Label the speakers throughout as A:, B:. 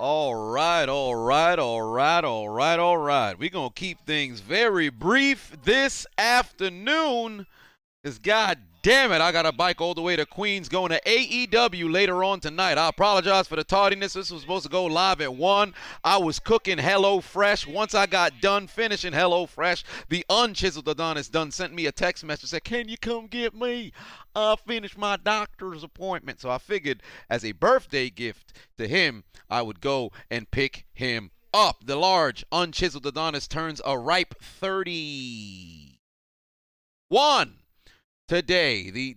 A: All right, all right, all right, all right, all right. We're going to keep things very brief this afternoon because, God damn it, I got to bike all the way to Queens going to AEW later on tonight. I apologize for the tardiness. This was supposed to go live at 1. I was cooking Hello Fresh. Once I got done finishing Hello Fresh, the unchiseled Adonis done sent me a text message, said, can you come get me? I finished my doctor's appointment. So I figured as a birthday gift to him, I would go and pick him up. The large unchiseled Adonis turns a ripe 31 today.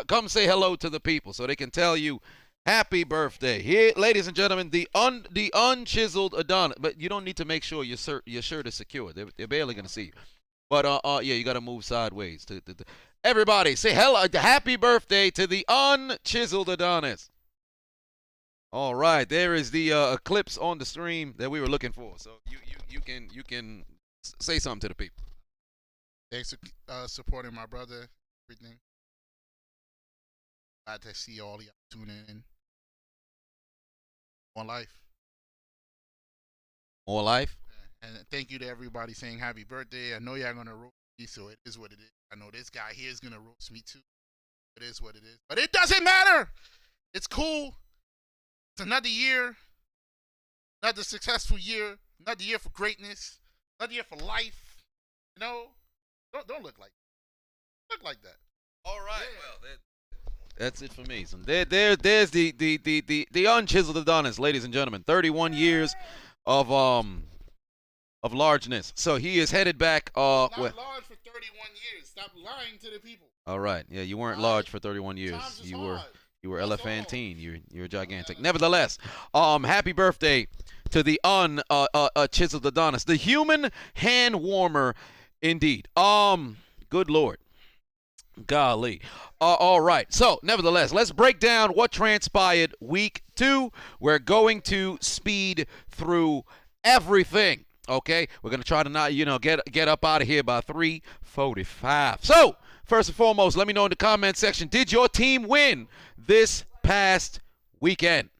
A: Come say hello to the people so they can tell you happy birthday. Here, ladies and gentlemen, the unchiseled Adonis. But you don't need to make sure your shirt is secure. They're barely gonna see you. But yeah, you gotta move sideways. Everybody, say hello, happy birthday to the unchiseled Adonis. All right, there is the eclipse on the stream that we were looking for. So you can say something to the people.
B: Thanks for supporting my brother. Everything. Glad to see all y'all tuning in. More life.
A: More life.
B: And thank you to everybody saying happy birthday. I know y'all gonna roast me, so it is what it is. I know this guy here is gonna roast me too. It is what it is. But it doesn't matter. It's cool. It's another year. Another successful year. Another year for greatness. Another year for life. You know? Don't look like that. Look like that.
A: All right. Yeah. Well, that's it for me. So there's the unchiseled Adonis, ladies and gentlemen. 31 years of largeness. So he is headed back.
B: Not large for 31 years. Stop lying to the people.
A: All right. Yeah, you weren't large for 31 years. You were elephantine. You're gigantic. Nevertheless, happy birthday to the chiseled Adonis, the human hand warmer, indeed. Good Lord. Golly. All right. So, nevertheless, let's break down what transpired week 2. We're going to speed through everything. Okay? We're going to try to not, get up out of here by 3:45. So, first and foremost, let me know in the comment section, did your team win this past weekend?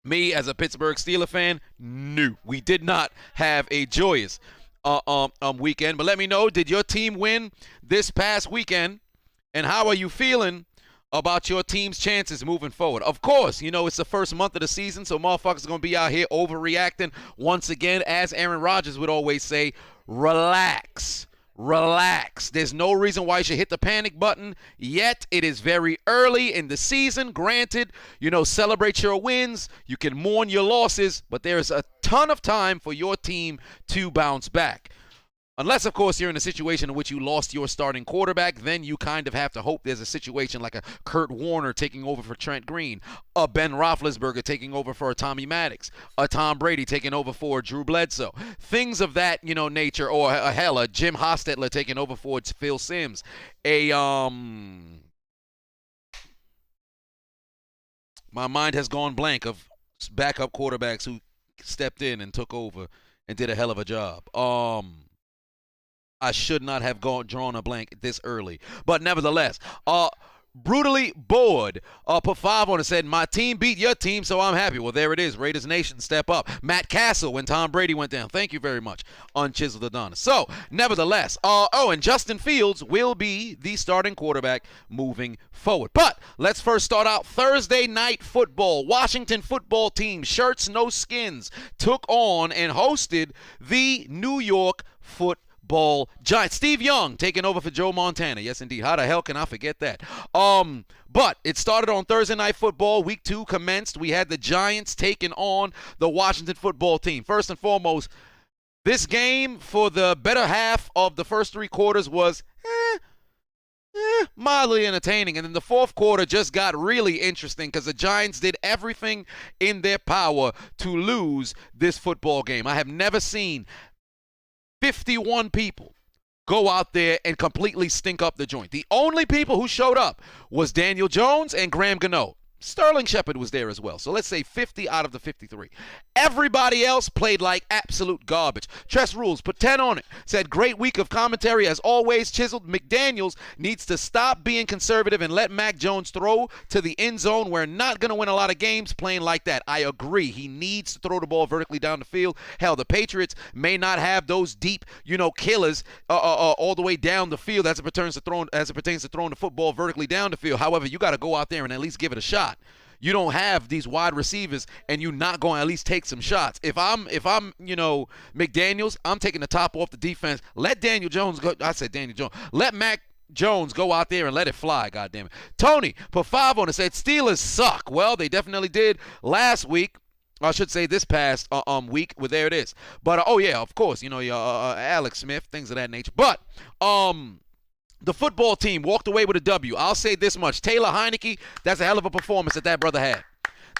A: Me, as a Pittsburgh Steelers fan, no. We did not have a joyous weekend. But let me know, did your team win this past weekend? And how are you feeling about your team's chances moving forward? Of course, it's the first month of the season, so motherfuckers are going to be out here overreacting. Once again, as Aaron Rodgers would always say, relax. Relax. There's no reason why you should hit the panic button yet. It is very early in the season. Granted, celebrate your wins. You can mourn your losses, but there's a ton of time for your team to bounce back. Unless, of course, you're in a situation in which you lost your starting quarterback, then you kind of have to hope there's a situation like a Kurt Warner taking over for Trent Green, a Ben Roethlisberger taking over for a Tommy Maddox, a Tom Brady taking over for Drew Bledsoe. Things of that, nature, or a Jim Hostetler taking over for Phil Simms. My mind has gone blank of backup quarterbacks who stepped in and took over and did a hell of a job. I should not have drawn a blank this early. But nevertheless, brutally bored. Put 5 on it, said, my team beat your team, so I'm happy. Well, there it is. Raiders Nation, step up. Matt Castle when Tom Brady went down. Thank you very much, unchiseled Adonis. So, nevertheless, and Justin Fields will be the starting quarterback moving forward. But let's first start out Thursday night football. Washington football team, shirts, no skins, took on and hosted the New York Football Giants. Steve Young taking over for Joe Montana. Yes, indeed. How the hell can I forget that? But it started on Thursday Night Football. Week 2 commenced. We had the Giants taking on the Washington football team. First and foremost, this game for the better half of the first 3 quarters was mildly entertaining. And then the fourth quarter just got really interesting because the Giants did everything in their power to lose this football game. I have never seen 51 people go out there and completely stink up the joint. The only people who showed up was Daniel Jones and Graham Gano. Sterling Shepard was there as well. So let's say 50 out of the 53. Everybody else played like absolute garbage. Tress Rules put 10 on it. Said, great week of commentary as always. Chiseled. McDaniels needs to stop being conservative and let Mac Jones throw to the end zone. We're not going to win a lot of games playing like that. I agree. He needs to throw the ball vertically down the field. Hell, the Patriots may not have those deep, killers all the way down the field as it pertains to throwing the football vertically down the field. However, you got to go out there and at least give it a shot. You don't have these wide receivers, and you're not going to at least take some shots. If I'm McDaniels, I'm taking the top off the defense. Let Daniel Jones go. I said Daniel Jones. Let Mac Jones go out there and let it fly, goddammit. Tony put 5 on it, said Steelers suck. Well, they definitely did last week. I should say this past week. Well, there it is. But, oh, yeah, of course, Alex Smith, things of that nature. But, the football team walked away with a W. I'll say this much. Taylor Heineke, that's a hell of a performance that brother had.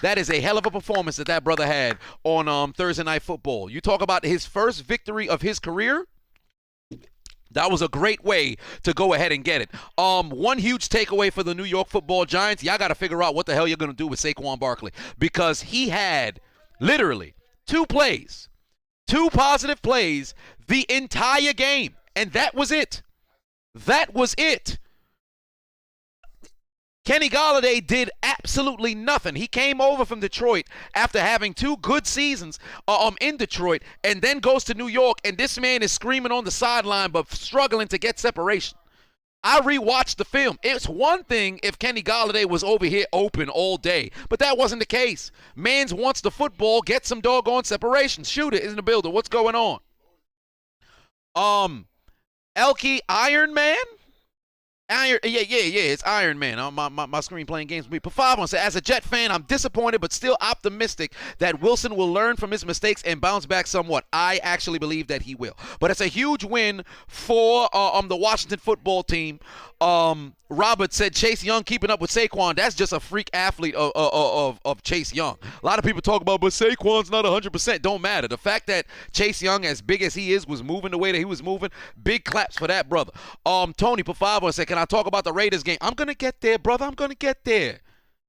A: That is a hell of a performance that brother had on Thursday Night Football. You talk about his first victory of his career. That was a great way to go ahead and get it. One huge takeaway for the New York Football Giants. Y'all got to figure out what the hell you're going to do with Saquon Barkley, because he had literally 2 positive plays the entire game, and that was it. That was it. Kenny Golladay did absolutely nothing. He came over from Detroit after having 2 good seasons in Detroit, and then goes to New York, and this man is screaming on the sideline but struggling to get separation. I rewatched the film. It's one thing if Kenny Golladay was over here open all day, but that wasn't the case. Mans wants the football, get some doggone separation. Shooter is in the building. What's going on? Elkie Iron Man? Yeah, it's Iron Man. My screen playing games with me. Pavon said, as a Jet fan, I'm disappointed but still optimistic that Wilson will learn from his mistakes and bounce back somewhat. I actually believe that he will. But it's a huge win for the Washington football team. Robert said Chase Young keeping up with Saquon. That's just a freak athlete of Chase Young. A lot of people talk about, but Saquon's not 100%. Don't matter. The fact that Chase Young, as big as he is, was moving the way that he was moving, big claps for that, brother. Tony Pafavo said, can I talk about the Raiders game? I'm going to get there, brother. I'm going to get there.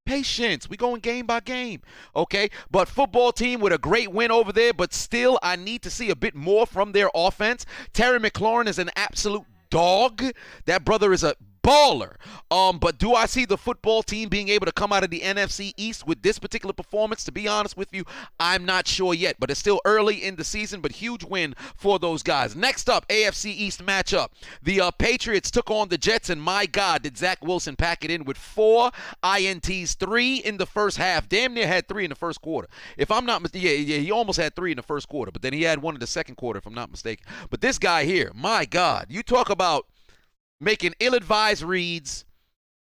A: Patience. We going game by game, okay? But football team with a great win over there, but still I need to see a bit more from their offense. Terry McLaurin is an absolute dog. That brother is a baller. But do I see the football team being able to come out of the NFC East with this particular performance? To be honest with you, I'm not sure yet, but it's still early in the season, but huge win for those guys. Next up, AFC East matchup. The Patriots took on the Jets, and my God, did Zach Wilson pack it in with 4 INTs, 3 in the first half. Damn near had 3 in the first quarter. If I'm not mistaken, yeah, he almost had 3 in the first quarter, but then he had 1 in the second quarter, if I'm not mistaken. But this guy here, my God, you talk about making ill-advised reads,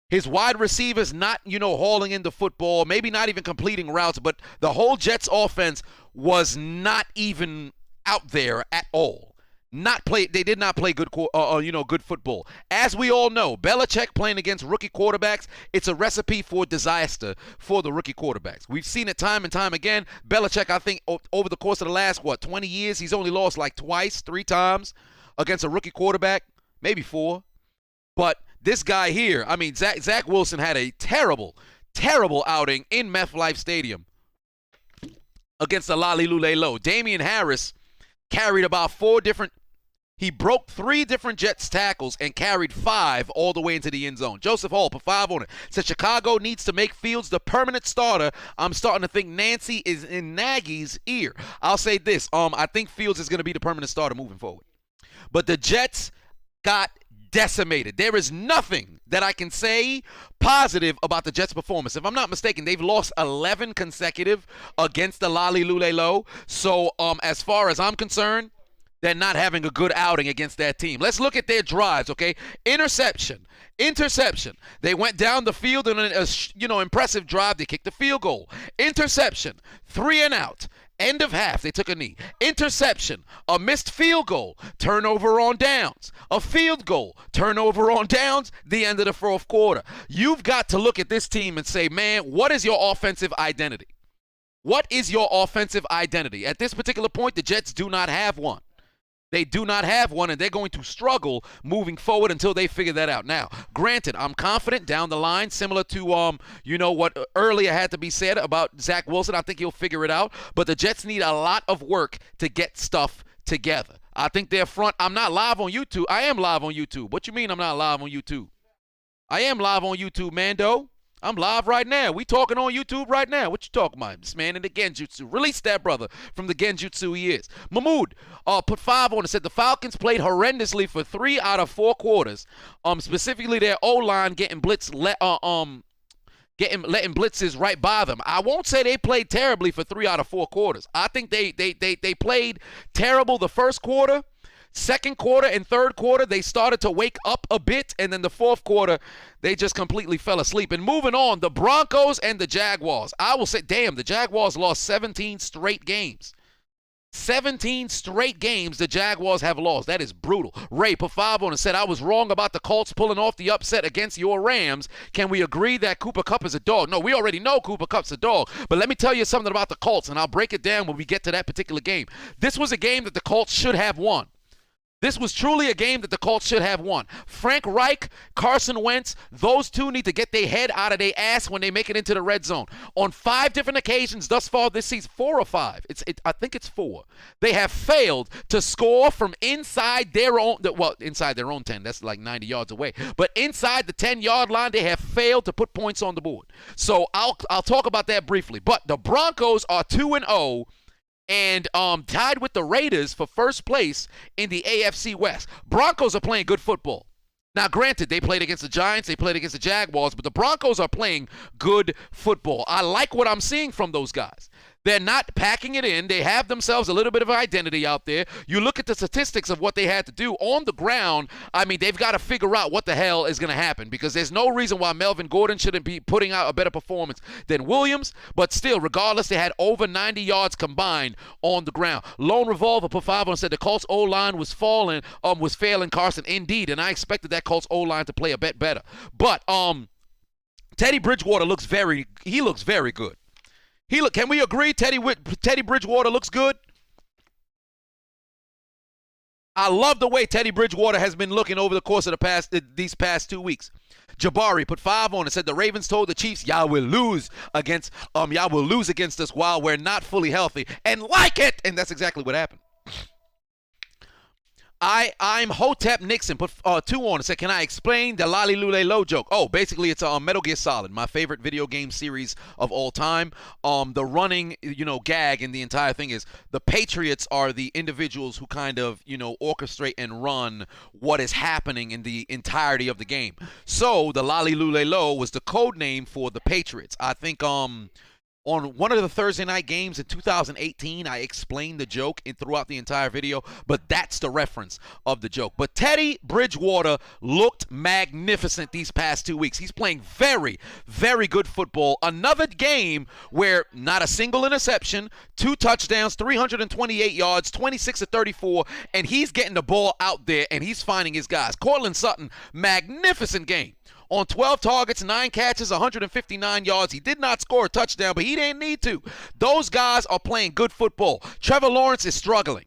A: his wide receivers not, hauling in the football, maybe not even completing routes, but the whole Jets offense was not even out there at all. They did not play good football. As we all know, Belichick playing against rookie quarterbacks, it's a recipe for disaster for the rookie quarterbacks. We've seen it time and time again. Belichick, I think, over the course of the last, 20 years, he's only lost like 3 times against a rookie quarterback, maybe 4. But this guy here, I mean, Zach Wilson had a terrible, terrible outing in MetLife Stadium against the Lally Low. Damian Harris carried about 4 different. He broke 3 different Jets tackles and carried 5 all the way into the end zone. Joseph Hall put 5 on it. Said Chicago needs to make Fields the permanent starter. I'm starting to think Nancy is in Nagy's ear. I'll say this. I think Fields is going to be the permanent starter moving forward. But the Jets got decimated. There is nothing that I can say positive about the Jets' performance. If I'm not mistaken, they've lost 11 consecutive against the Lally Low. So as far as I'm concerned, they're not having a good outing against that team. Let's look at their drives, okay? Interception. They went down the field in an impressive drive. They kicked the field goal. Interception. 3 and out. End of half, they took a knee. Interception, a missed field goal, turnover on downs. A field goal, turnover on downs, the end of the fourth quarter. You've got to look at this team and say, man, what is your offensive identity? What is your offensive identity? At this particular point, the Jets do not have one. They do not have one, and they're going to struggle moving forward until they figure that out. Now, granted, I'm confident down the line, similar to what earlier had to be said about Zach Wilson. I think he'll figure it out. But the Jets need a lot of work to get stuff together. I think their front. I'm not live on YouTube. I am live on YouTube. What you mean I'm not live on YouTube? I am live on YouTube, Mando. I'm live right now. We talking on YouTube right now. What you talking about? This man in the Genjutsu. Release that brother from the Genjutsu he is. Mahmoud put 5 on it. Said the Falcons played horrendously for 3 out of 4 quarters. Specifically their O-line getting letting blitzes right by them. I won't say they played terribly for 3 out of 4 quarters. I think they played terrible the first quarter. Second quarter and third quarter, they started to wake up a bit, and then the fourth quarter, they just completely fell asleep. And moving on, the Broncos and the Jaguars. I will say, damn, the Jaguars lost 17 straight games. 17 straight games the Jaguars have lost. That is brutal. Ray put 5 on and said, I was wrong about the Colts pulling off the upset against your Rams. Can we agree that Cooper Kupp is a dog? No, we already know Cooper Kupp's a dog. But let me tell you something about the Colts, and I'll break it down when we get to that particular game. This was a game that the Colts should have won. This was truly a game that the Colts should have won. Frank Reich, Carson Wentz, those two need to get their head out of their ass when they make it into the red zone. On 5 different occasions thus far this season, 4 or 5, I think it's 4, they have failed to score from inside their own 10. That's like 90 yards away. But inside the 10-yard line, they have failed to put points on the board. So I'll talk about that briefly. But the Broncos are 2-0. And tied with the Raiders for first place in the AFC West. Broncos are playing good football. Now, granted, they played against the Giants, they played against the Jaguars, but the Broncos are playing good football. I like what I'm seeing from those guys. They're not packing it in. They have themselves a little bit of identity out there. You look at the statistics of what they had to do on the ground. I mean, they've got to figure out what the hell is going to happen, because there's no reason why Melvin Gordon shouldn't be putting out a better performance than Williams. But still, regardless, they had over 90 yards combined on the ground. Lone Revolver put 5 on and said the Colts O-line was failing Carson. Indeed, and I expected that Colts O-line to play a bit better. But Teddy Bridgewater looks very good. Can we agree Teddy Bridgewater looks good? I love the way Teddy Bridgewater has been looking over the course of these past 2 weeks. Jabari put 5 on and said the Ravens told the Chiefs, y'all will lose against us while we're not fully healthy. And like it! And that's exactly what happened. I'm Hotep Nixon, put 2 on and said, can I explain the Lolly Lule Low joke? Oh, basically it's Metal Gear Solid, my favorite video game series of all time. The running, gag in the entire thing is the Patriots are the individuals who kind of, orchestrate and run what is happening in the entirety of the game. So the Lolly Lule Low was the code name for the Patriots. I think, on one of the Thursday night games in 2018, I explained the joke throughout the entire video, but that's the reference of the joke. But Teddy Bridgewater looked magnificent these past 2 weeks. He's playing very, very good football. Another game where not a single interception, 2 touchdowns, 328 yards, 26 of 34, and he's getting the ball out there and he's finding his guys. Cortland Sutton, magnificent game. On 12 targets, 9 catches, 159 yards. He did not score a touchdown, but he didn't need to. Those guys are playing good football. Trevor Lawrence is struggling.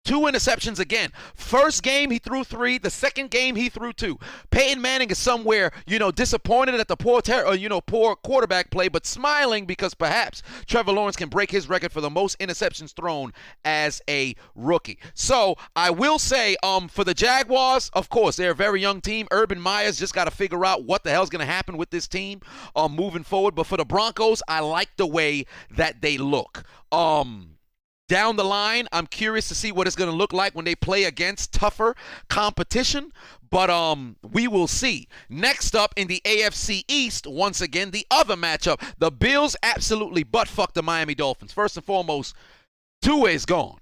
A: 2 interceptions again. First game, he threw 3. The second game, he threw 2. Peyton Manning is somewhere, disappointed at the poor quarterback play, but smiling because perhaps Trevor Lawrence can break his record for the most interceptions thrown as a rookie. So I will say, for the Jaguars, of course, they're a very young team. Urban Meyer's just got to figure out what the hell's going to happen with this team moving forward. But for the Broncos, I like the way that they look. Down the line, I'm curious to see what it's going to look like when they play against tougher competition, but we will see. Next up in the AFC East, once again, the other matchup. The Bills absolutely butt-fucked the Miami Dolphins. First and foremost, Tua is gone.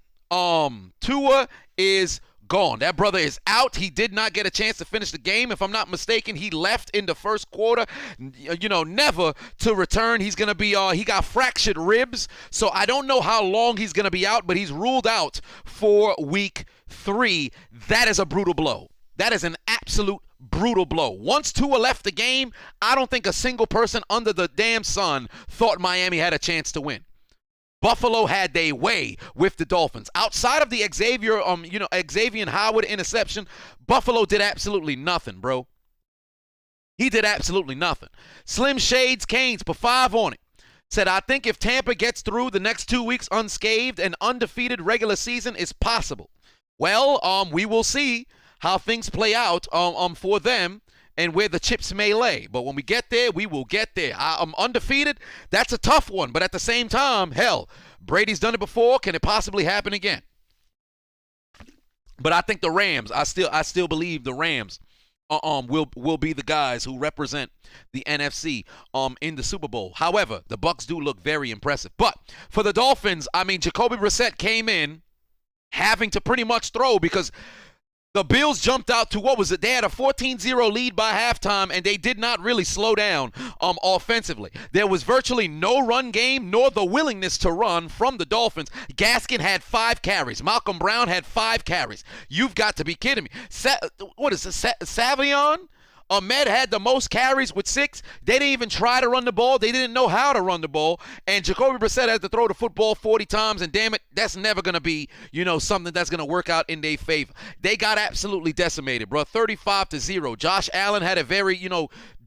A: Tua is gone. That brother is out. He did not get a chance to finish the game. If I'm not mistaken, he left in the first quarter, never to return. He's going to be, he got fractured ribs, so I don't know how long he's going to be out, but he's ruled out for week 3. That is a brutal blow. That is an absolute brutal blow. Once Tua left the game, I don't think a single person under the damn sun thought Miami had a chance to win. Buffalo had their way with the Dolphins. Outside of the Xavier Howard interception, Buffalo did absolutely nothing, bro. He did absolutely nothing. Slim Shades Canes put 5 on it. Said, I think if Tampa gets through the next 2 weeks unscathed, an undefeated regular season is possible. Well, we will see how things play out for them and where the chips may lay. But when we get there, we will get there. I'm undefeated. That's a tough one. But at the same time, hell, Brady's done it before. Can it possibly happen again? But I think the Rams, I still believe the Rams will be the guys who represent the NFC in the Super Bowl. However, the Bucs do look very impressive. But for the Dolphins, I mean, Jacoby Brissett came in having to pretty much throw because the Bills jumped out to, what was it? They had a 14-0 lead by halftime, and they did not really slow down offensively. There was virtually no run game nor the willingness to run from the Dolphins. Gaskin had 5 carries. Malcolm Brown had 5 carries. You've got to be kidding me. Savion? Ahmed had the most carries with 6. They didn't even try to run the ball. They didn't know how to run the ball. And Jacoby Brissett had to throw the football 40 times. And damn it, that's never going to be, something that's going to work out in their favor. They got absolutely decimated, bro. 35-0. Josh Allen had a very,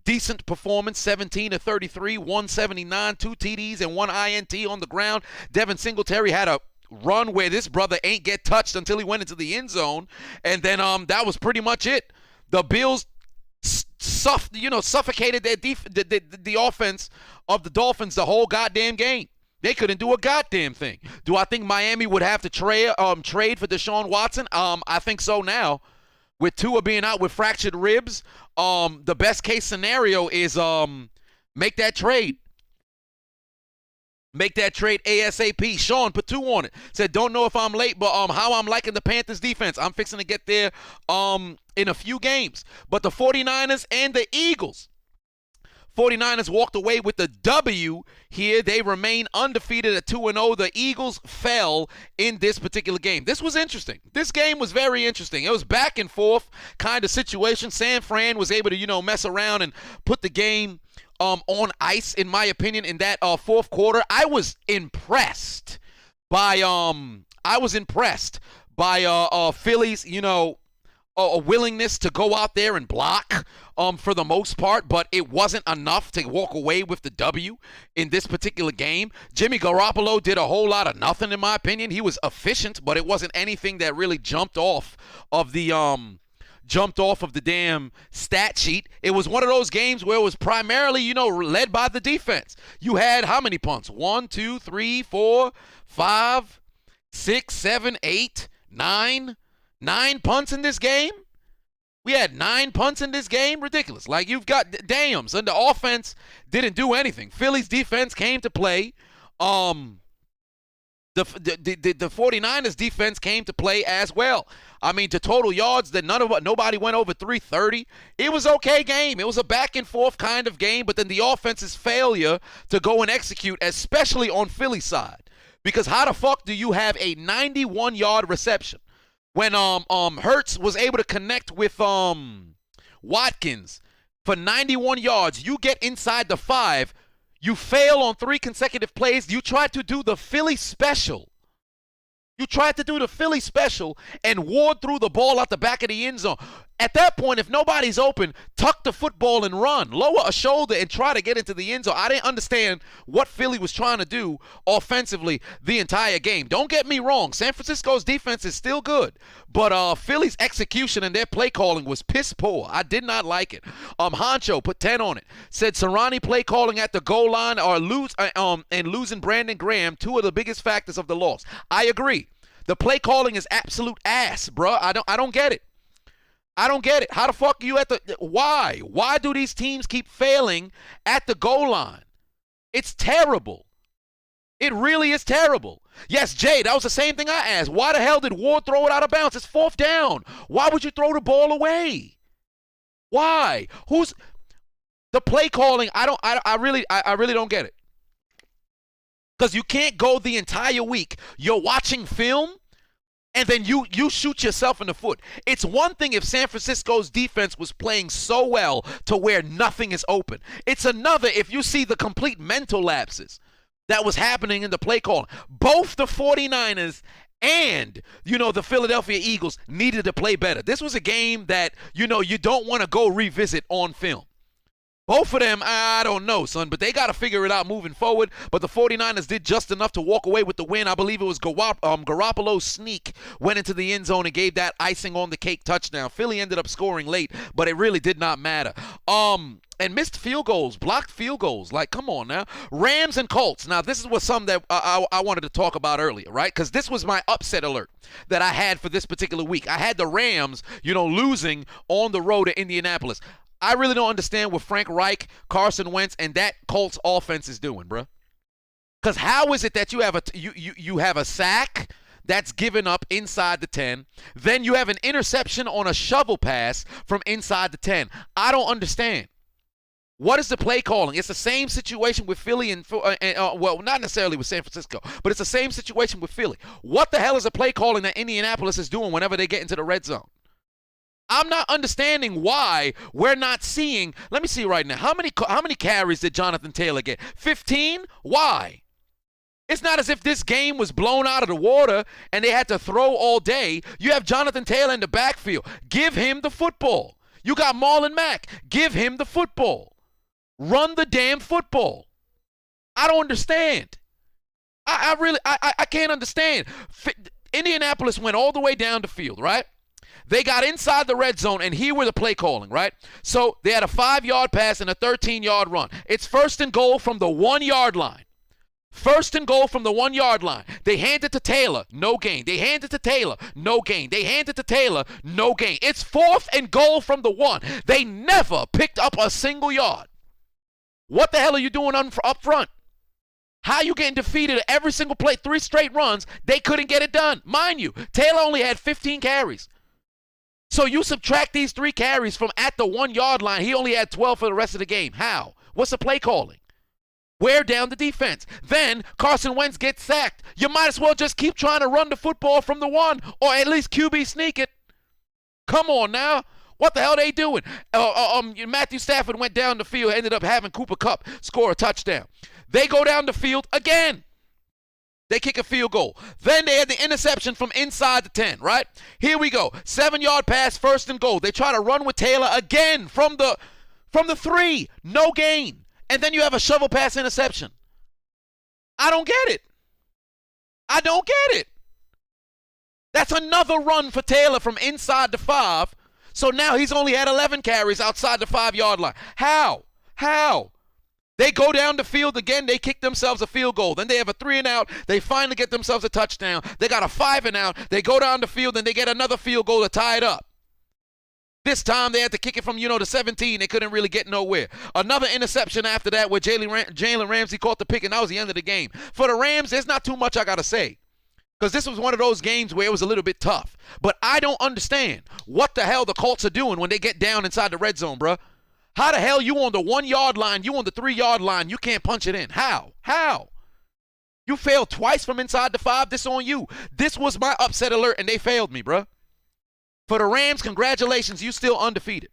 A: decent performance, 17-33, 179, 2 TDs, and 1 INT on the ground. Devin Singletary had a run where this brother ain't get touched until he went into the end zone. And then that was pretty much it. The Bills suffocated the offense of the Dolphins the whole goddamn game. They couldn't do a goddamn thing. Do I think Miami would have to trade for Deshaun Watson? I think so now. With Tua being out with fractured ribs, the best case scenario is make that trade. Make that trade ASAP. Sean put 2 on it. Said, don't know if I'm late, but how I'm liking the Panthers defense. I'm fixing to get there in a few games. But the 49ers and the Eagles. 49ers walked away with the W here. They remain undefeated at 2-0. The Eagles fell in this particular game. This was interesting. This game was very interesting. It was back and forth kind of situation. San Fran was able to, mess around and put the game on ice, in my opinion, in that fourth quarter. I was impressed by Philly's, a willingness to go out there and block for the most part, but it wasn't enough to walk away with the W in this particular game. Jimmy Garoppolo did a whole lot of nothing, in my opinion. He was efficient, but it wasn't anything that really jumped off of the damn stat sheet. It was one of those games where it was primarily, led by the defense. You had how many punts? 1, 2, 3, 4, 5, 6, 7, 8, 9. 9 punts in this game? We had 9 punts in this game? Ridiculous. Like, you've got dams, and the offense didn't do anything. Philly's defense came to play. The 49ers defense came to play as well. I mean, to total yards, that nobody went over 330. It was okay game. It was a back and forth kind of game, but then the offense's failure to go and execute, especially on Philly's side. Because how the fuck do you have a 91-yard reception when Hurts was able to connect with Watkins for 91 yards? You get inside the 5. You fail on 3 consecutive plays. You tried to do the Philly special. And ward through the ball out the back of the end zone. At that point, if nobody's open, tuck the football and run. Lower a shoulder and try to get into the end zone. I didn't understand what Philly was trying to do offensively the entire game. Don't get me wrong. San Francisco's defense is still good. But Philly's execution and their play calling was piss poor. I did not like it. Honcho put 10 on it. Said Sirianni play calling at the goal line and losing Brandon Graham, 2 of the biggest factors of the loss. I agree. The play calling is absolute ass, bro. I don't get it. I don't get it. How the fuck are you at the... Why? Why do these teams keep failing at the goal line? It's terrible. It really is terrible. Yes, Jay, that was the same thing I asked. Why the hell did Ward throw it out of bounds? It's 4th down. Why would you throw the ball away? Why? Who's... The play calling, I really don't get it. Because you can't go the entire week. You're watching film, and then you shoot yourself in the foot. It's one thing if San Francisco's defense was playing so well to where nothing is open. It's another if you see the complete mental lapses. that was happening in the play calling. Both the 49ers and, the Philadelphia Eagles needed to play better. This was a game that, you don't want to go revisit on film. Both of them, I don't know, son, but they got to figure it out moving forward. But the 49ers did just enough to walk away with the win. I believe it was Garoppolo's sneak went into the end zone and gave that icing on the cake touchdown. Philly ended up scoring late, but it really did not matter. And missed field goals, blocked field goals. Like, come on now. Rams and Colts. Now, this is what something that I wanted to talk about earlier, right? Because this was my upset alert that I had for this particular week. I had the Rams, losing on the road to Indianapolis. I really don't understand what Frank Reich, Carson Wentz, and that Colts offense is doing, bro. Because how is it that you have a sack that's given up inside the 10, then you have an interception on a shovel pass from inside the 10? I don't understand. What is the play calling? It's the same situation with Philly and well, not necessarily with San Francisco, but it's the same situation with Philly. What the hell is the play calling that Indianapolis is doing whenever they get into the red zone? I'm not understanding why we're not seeing. Let me see right now. How many carries did Jonathan Taylor get? 15? Why? It's not as if this game was blown out of the water and they had to throw all day. You have Jonathan Taylor in the backfield. Give him the football. You got Marlon Mack. Give him the football. Run the damn football. I don't understand. I can't understand. Indianapolis went all the way down the field, right? They got inside the red zone, and here were the play calling, right? So they had a 5-yard pass and a 13-yard run. It's 1st and goal from the 1-yard line. 1st and goal from the 1-yard line. They hand it to Taylor, no gain. They hand it to Taylor, no gain. They hand it to Taylor, no gain. It's 4th and goal from the 1. They never picked up a single yard. What the hell are you doing up front? How you getting defeated every single play? 3 straight runs, they couldn't get it done. Mind you, Taylor only had 15 carries. So you subtract these 3 carries from at the 1-yard line. He only had 12 for the rest of the game. How? What's the play calling? Wear down the defense. Then Carson Wentz gets sacked. You might as well just keep trying to run the football from the 1 or at least QB sneak it. Come on now. What the hell are they doing? Matthew Stafford went down the field, ended up having Cooper Kupp score a touchdown. They go down the field again. They kick a field goal. Then they had the interception from inside the 10, right? Here we go. 7-yard pass, 1st and goal. They try to run with Taylor again from the 3. No gain. And then you have a shovel pass interception. I don't get it. I don't get it. That's another run for Taylor from inside the 5. So now he's only had 11 carries outside the 5-yard line. How? They go down the field again. They kick themselves a field goal. Then they have a 3-and-out. They finally get themselves a touchdown. They got a 5-and-out. They go down the field, and they get another field goal to tie it up. This time they had to kick it from, the 17. They couldn't really get nowhere. Another interception after that where Jalen Ramsey caught the pick, and that was the end of the game. For the Rams, there's not too much I got to say because this was one of those games where it was a little bit tough. But I don't understand what the hell the Colts are doing when they get down inside the red zone, bruh. How the hell you on the 1-yard line, you on the 3-yard line, you can't punch it in? How? You failed twice from inside the 5. This on you. This was my upset alert, and they failed me, bruh. For the Rams, congratulations, you still undefeated.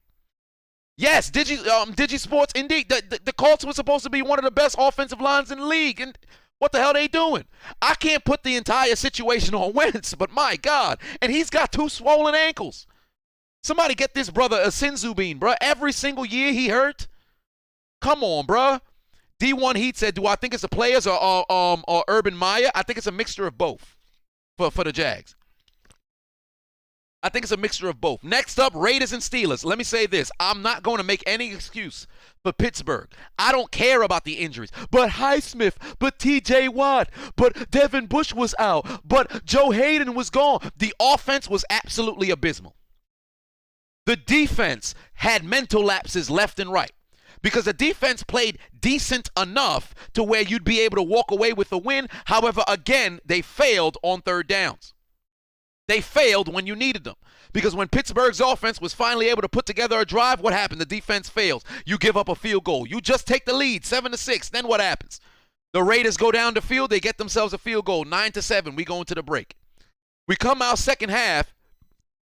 A: Yes, Digi Sports, indeed. The Colts were supposed to be one of the best offensive lines in the league, and what the hell are they doing? I can't put the entire situation on Wentz, but my God, and he's got 2 swollen ankles. Somebody get this brother a Sinzu bean, bro. Every single year he hurt. Come on, bro. D1 Heat said, do I think it's the players or Urban Meyer? I think it's a mixture of both for the Jags. I think it's a mixture of both. Next up, Raiders and Steelers. Let me say this. I'm not going to make any excuse for Pittsburgh. I don't care about the injuries. But Highsmith, but TJ Watt, but Devin Bush was out, but Joe Hayden was gone. The offense was absolutely abysmal. The defense had mental lapses left and right because the defense played decent enough to where you'd be able to walk away with a win. However, again, they failed on 3rd downs. They failed when you needed them because when Pittsburgh's offense was finally able to put together a drive, what happened? The defense fails. You give up a field goal. You just take the lead, 7-6. Then what happens? The Raiders go down the field. They get themselves a field goal, 9-7. We go into the break. We come out second half.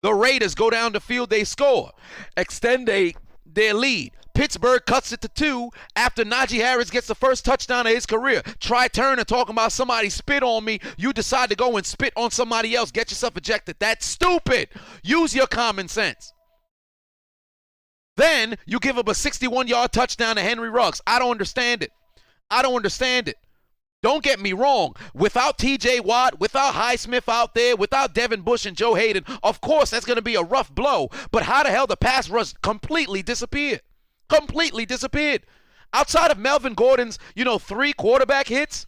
A: The Raiders go down the field, they score, extend their lead. Pittsburgh cuts it to 2 after Najee Harris gets the first touchdown of his career. Try turning talking about somebody spit on me. You decide to go and spit on somebody else. Get yourself ejected. That's stupid. Use your common sense. Then you give up a 61-yard touchdown to Henry Ruggs. I don't understand it. I don't understand it. Don't get me wrong. Without T.J. Watt, without Highsmith out there, without Devin Bush and Joe Hayden, of course that's going to be a rough blow. But how the hell the pass rush completely disappeared? Completely disappeared. Outside of Melvin Gordon's, 3 quarterback hits,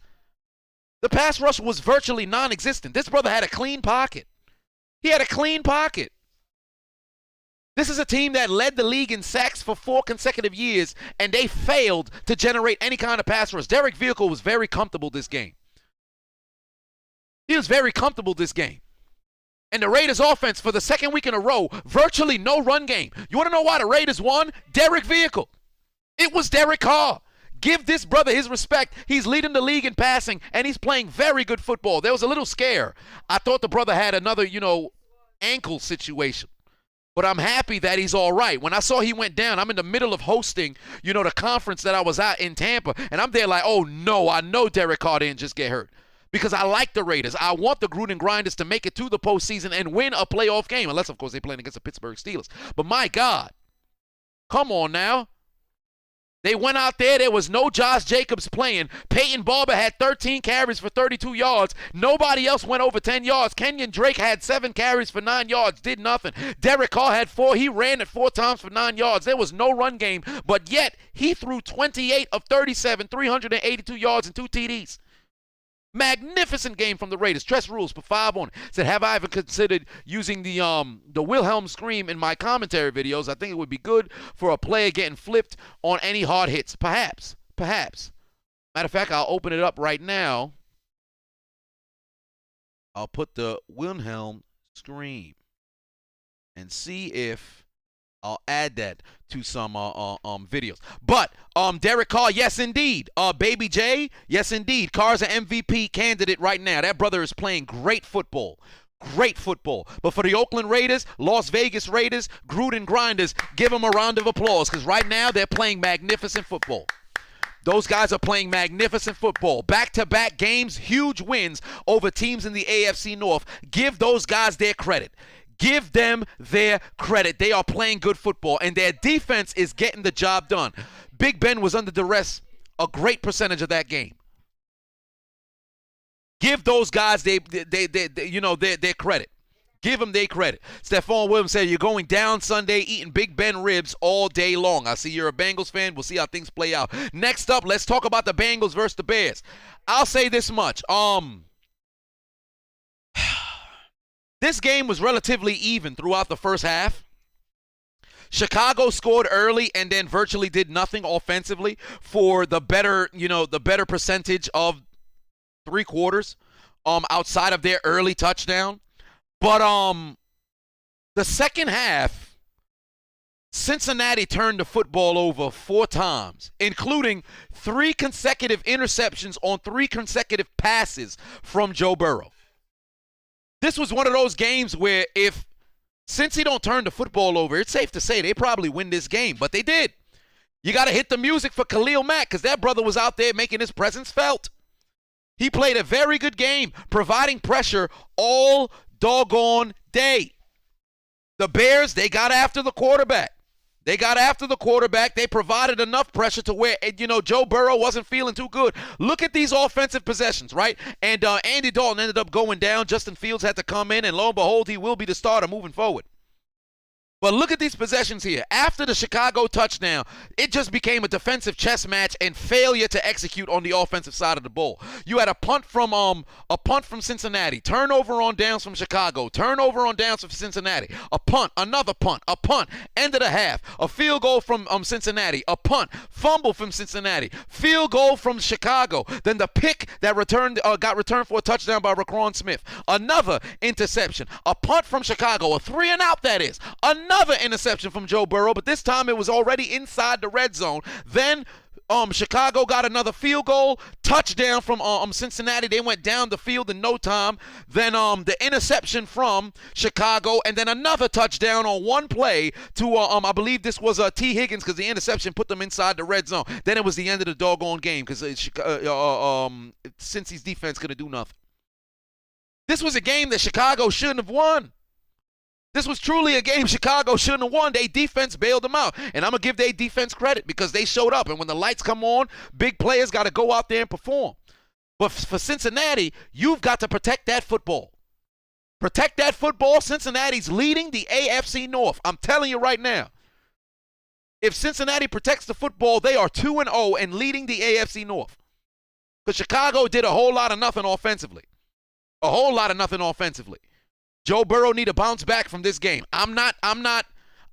A: the pass rush was virtually non-existent. This brother had a clean pocket. He had a clean pocket. This is a team that led the league in sacks for 4 consecutive years, and they failed to generate any kind of pass rush. Derek Vehicle was very comfortable this game. He was very comfortable this game. And the Raiders offense for the second week in a row, virtually no run game. You want to know why the Raiders won? Derek Vehicle. It was Derek Carr. Give this brother his respect. He's leading the league in passing, and he's playing very good football. There was a little scare. I thought the brother had another, ankle situation. But I'm happy that he's all right. When I saw he went down, I'm in the middle of hosting, the conference that I was at in Tampa, and I'm there like, oh, no, I know Derek Carr didn't just get hurt. Because I like the Raiders. I want the Gruden Grinders to make it to the postseason and win a playoff game. Unless, of course, they're playing against the Pittsburgh Steelers. But my God, come on now. They went out there. There was no Josh Jacobs playing. Peyton Barber had 13 carries for 32 yards. Nobody else went over 10 yards. Kenyon Drake had 7 carries for 9 yards. Did nothing. Derek Carr had 4. He ran it 4 times for 9 yards. There was no run game. But yet, he threw 28 of 37, 382 yards and 2 TDs. Magnificent game from the Raiders. Tress Rules for 5 on it. Said, have I ever considered using the Wilhelm scream in my commentary videos? I think it would be good for a player getting flipped on any hard hits. Perhaps. Matter of fact, I'll open it up right now. I'll put the Wilhelm scream and see if I'll add that to some videos. But Derek Carr, yes indeed. Baby J, yes indeed. Carr's an MVP candidate right now. That brother is playing great football. Great football. But for the Oakland Raiders, Las Vegas Raiders, Gruden Grinders, give them a round of applause because right now they're playing magnificent football. Those guys are playing magnificent football. Back-to-back games, huge wins over teams in the AFC North. Give those guys their credit. Give them their credit. They are playing good football, and their defense is getting the job done. Big Ben was under duress a great percentage of that game. Give those guys their credit. Give them their credit. Stephon Williams said, you're going down Sunday eating Big Ben ribs all day long. I see you're a Bengals fan. We'll see how things play out. Next up, let's talk about the Bengals versus the Bears. I'll say this much. This game was relatively even throughout the first half. Chicago scored early and then virtually did nothing offensively for the better percentage of 3 quarters outside of their early touchdown. But the second half, Cincinnati turned the football over 4 times, including 3 consecutive interceptions on 3 consecutive passes from Joe Burrow. This was one of those games where since he don't turn the football over, it's safe to say they probably win this game, but they did. You got to hit the music for Khalil Mack because that brother was out there making his presence felt. He played a very good game, providing pressure all doggone day. The Bears, they got after the quarterback. They provided enough pressure to where, Joe Burrow wasn't feeling too good. Look at these offensive possessions, right? And Andy Dalton ended up going down. Justin Fields had to come in, and lo and behold, he will be the starter moving forward. But look at these possessions here. After the Chicago touchdown, it just became a defensive chess match and failure to execute on the offensive side of the ball. You had a punt from Cincinnati, turnover on downs from Chicago, turnover on downs from Cincinnati, a punt, another punt, a punt, end of the half, a field goal from Cincinnati, a punt, fumble from Cincinnati, field goal from Chicago, then the pick that got returned for a touchdown by Raquan Smith, another interception, a punt from Chicago, a 3-and-out that is, another interception from Joe Burrow, but this time it was already inside the red zone. Then Chicago got another field goal, touchdown from Cincinnati. They went down the field in no time. Then the interception from Chicago, and then another touchdown on one play to I believe this was T. Higgins, because the interception put them inside the red zone. Then it was the end of the doggone game because Cincy's defense couldn't do nothing. This was a game that Chicago shouldn't have won. This was truly a game Chicago shouldn't have won. Their defense bailed them out. And I'm going to give their defense credit because they showed up. And when the lights come on, big players got to go out there and perform. But for Cincinnati, you've got to protect that football. Protect that football. Cincinnati's leading the AFC North. I'm telling you right now. If Cincinnati protects the football, they are 2-0 and leading the AFC North. Because Chicago did a whole lot of nothing offensively. A whole lot of nothing offensively. Joe Burrow need to bounce back from this game. I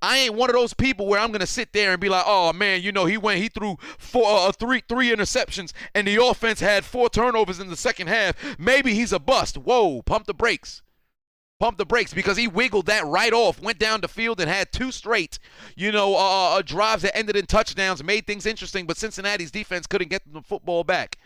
A: ain't one of those people where I'm going to sit there and be like, oh, man, he threw three interceptions and the offense had 4 turnovers in the second half. Maybe he's a bust. Whoa, pump the brakes. Pump the brakes, because he wiggled that right off, went down the field and had 2 straight, drives that ended in touchdowns, made things interesting, but Cincinnati's defense couldn't get the football back.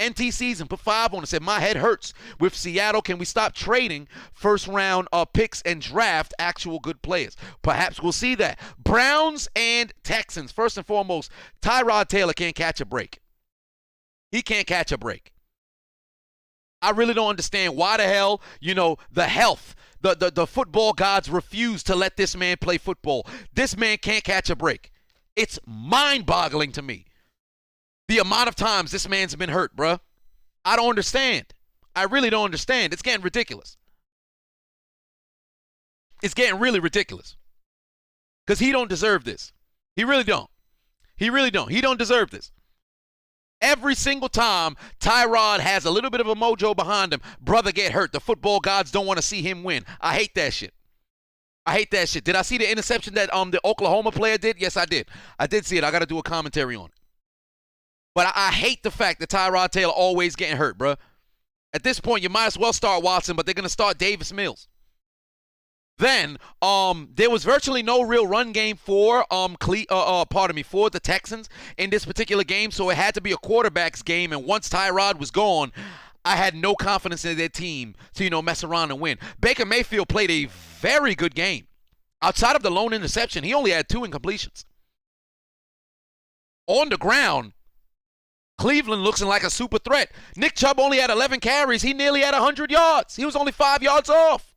A: NT season, put 5 on it. Said, my head hurts with Seattle. Can we stop trading first round picks and draft actual good players? Perhaps we'll see that. Browns and Texans. First and foremost, Tyrod Taylor can't catch a break. He can't catch a break. I really don't understand why the hell, the health, the football gods refuse to let this man play football. This man can't catch a break. It's mind-boggling to me. The amount of times this man's been hurt, bruh. I don't understand. I really don't understand. It's getting ridiculous. It's getting really ridiculous. Because he don't deserve this. He really don't. He really don't. He don't deserve this. Every single time Tyrod has a little bit of a mojo behind him, brother get hurt. The football gods don't want to see him win. I hate that shit. I hate that shit. Did I see the interception that the Oklahoma player did? Yes, I did. I did see it. I got to do a commentary on it. But I hate the fact that Tyrod Taylor always getting hurt, bro. At this point, you might as well start Watson, but they're going to start Davis Mills. Then, there was virtually no real run game for for the Texans in this particular game, so it had to be a quarterback's game, and once Tyrod was gone, I had no confidence in their team to, mess around and win. Baker Mayfield played a very good game. Outside of the lone interception, he only had 2 incompletions. On the ground, Cleveland looks like a super threat. Nick Chubb only had 11 carries. He nearly had 100 yards. He was only 5 yards off.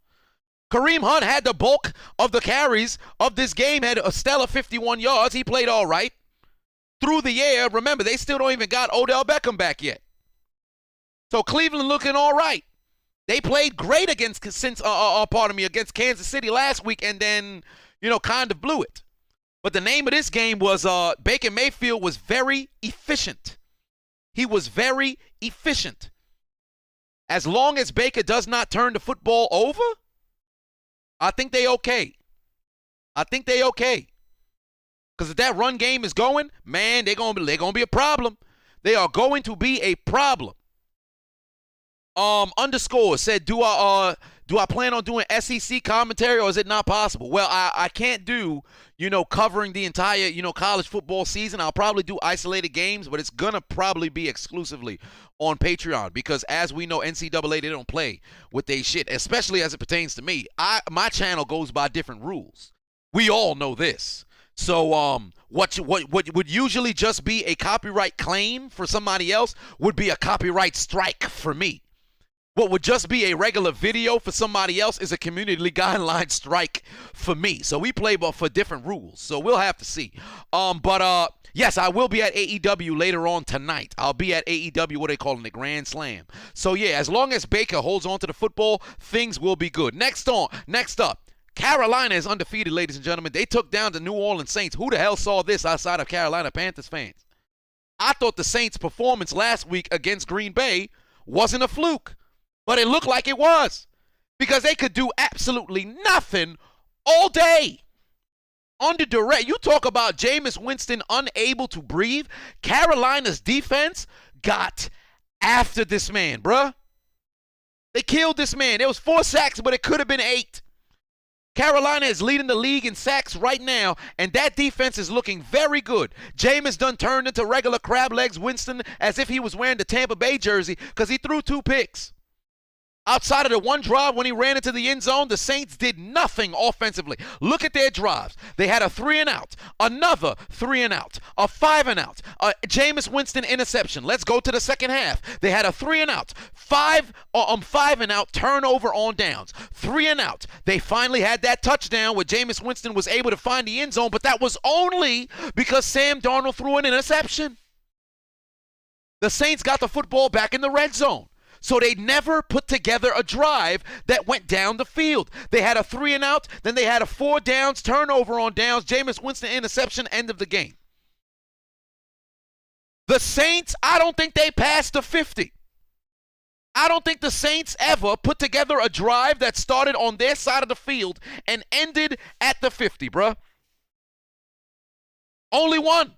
A: Kareem Hunt had the bulk of the carries of this game, had a stellar 51 yards. He played all right. Through the air, remember, they still don't even got Odell Beckham back yet. So Cleveland looking all right. They played great against Kansas City last week and then, kind of blew it. But the name of this game was Baker Mayfield was very efficient. He was very efficient. As long as Baker does not turn the football over, I think they okay. I think they okay. Because if that run game is going, man, they're gonna be a problem. They are going to be a problem. Underscore said, do I plan on doing SEC commentary, or is it not possible? Well, I can't do, covering the entire, college football season. I'll probably do isolated games, but it's going to probably be exclusively on Patreon because, as we know, NCAA, they don't play with they shit, especially as it pertains to me. My channel goes by different rules. We all know this. So what would usually just be a copyright claim for somebody else would be a copyright strike for me. What would just be a regular video for somebody else is a community guideline strike for me. So we play for different rules. So we'll have to see. But yes, I will be at AEW later on tonight. I'll be at AEW, what they call the Grand Slam. So yeah, as long as Baker holds on to the football, things will be good. Next up, Carolina is undefeated, ladies and gentlemen. They took down the New Orleans Saints. Who the hell saw this outside of Carolina Panthers fans? I thought the Saints' performance last week against Green Bay wasn't a fluke. But it looked like it was because they could do absolutely nothing all day. Under duress, you talk about Jameis Winston unable to breathe. Carolina's defense got after this man, bruh. They killed this man. There was 4 sacks, but it could have been 8. Carolina is leading the league in sacks right now, and that defense is looking very good. Jameis done turned into regular crab legs Winston as if he was wearing the Tampa Bay jersey because he threw 2 picks. Outside of the one drive when he ran into the end zone, the Saints did nothing offensively. Look at their drives. They had a 3-and-out, another 3-and-out, a 5-and-out, a Jameis Winston interception. Let's go to the second half. They had a 3-and-out, 5-and-out turnover on downs, 3-and-out. They finally had that touchdown where Jameis Winston was able to find the end zone, but that was only because Sam Darnold threw an interception. The Saints got the football back in the red zone. So they never put together a drive that went down the field. They had a 3-and-out, then they had a 4 downs, turnover on downs, Jameis Winston interception, end of the game. The Saints, I don't think they passed the 50. I don't think the Saints ever put together a drive that started on their side of the field and ended at the 50, bruh. Only one.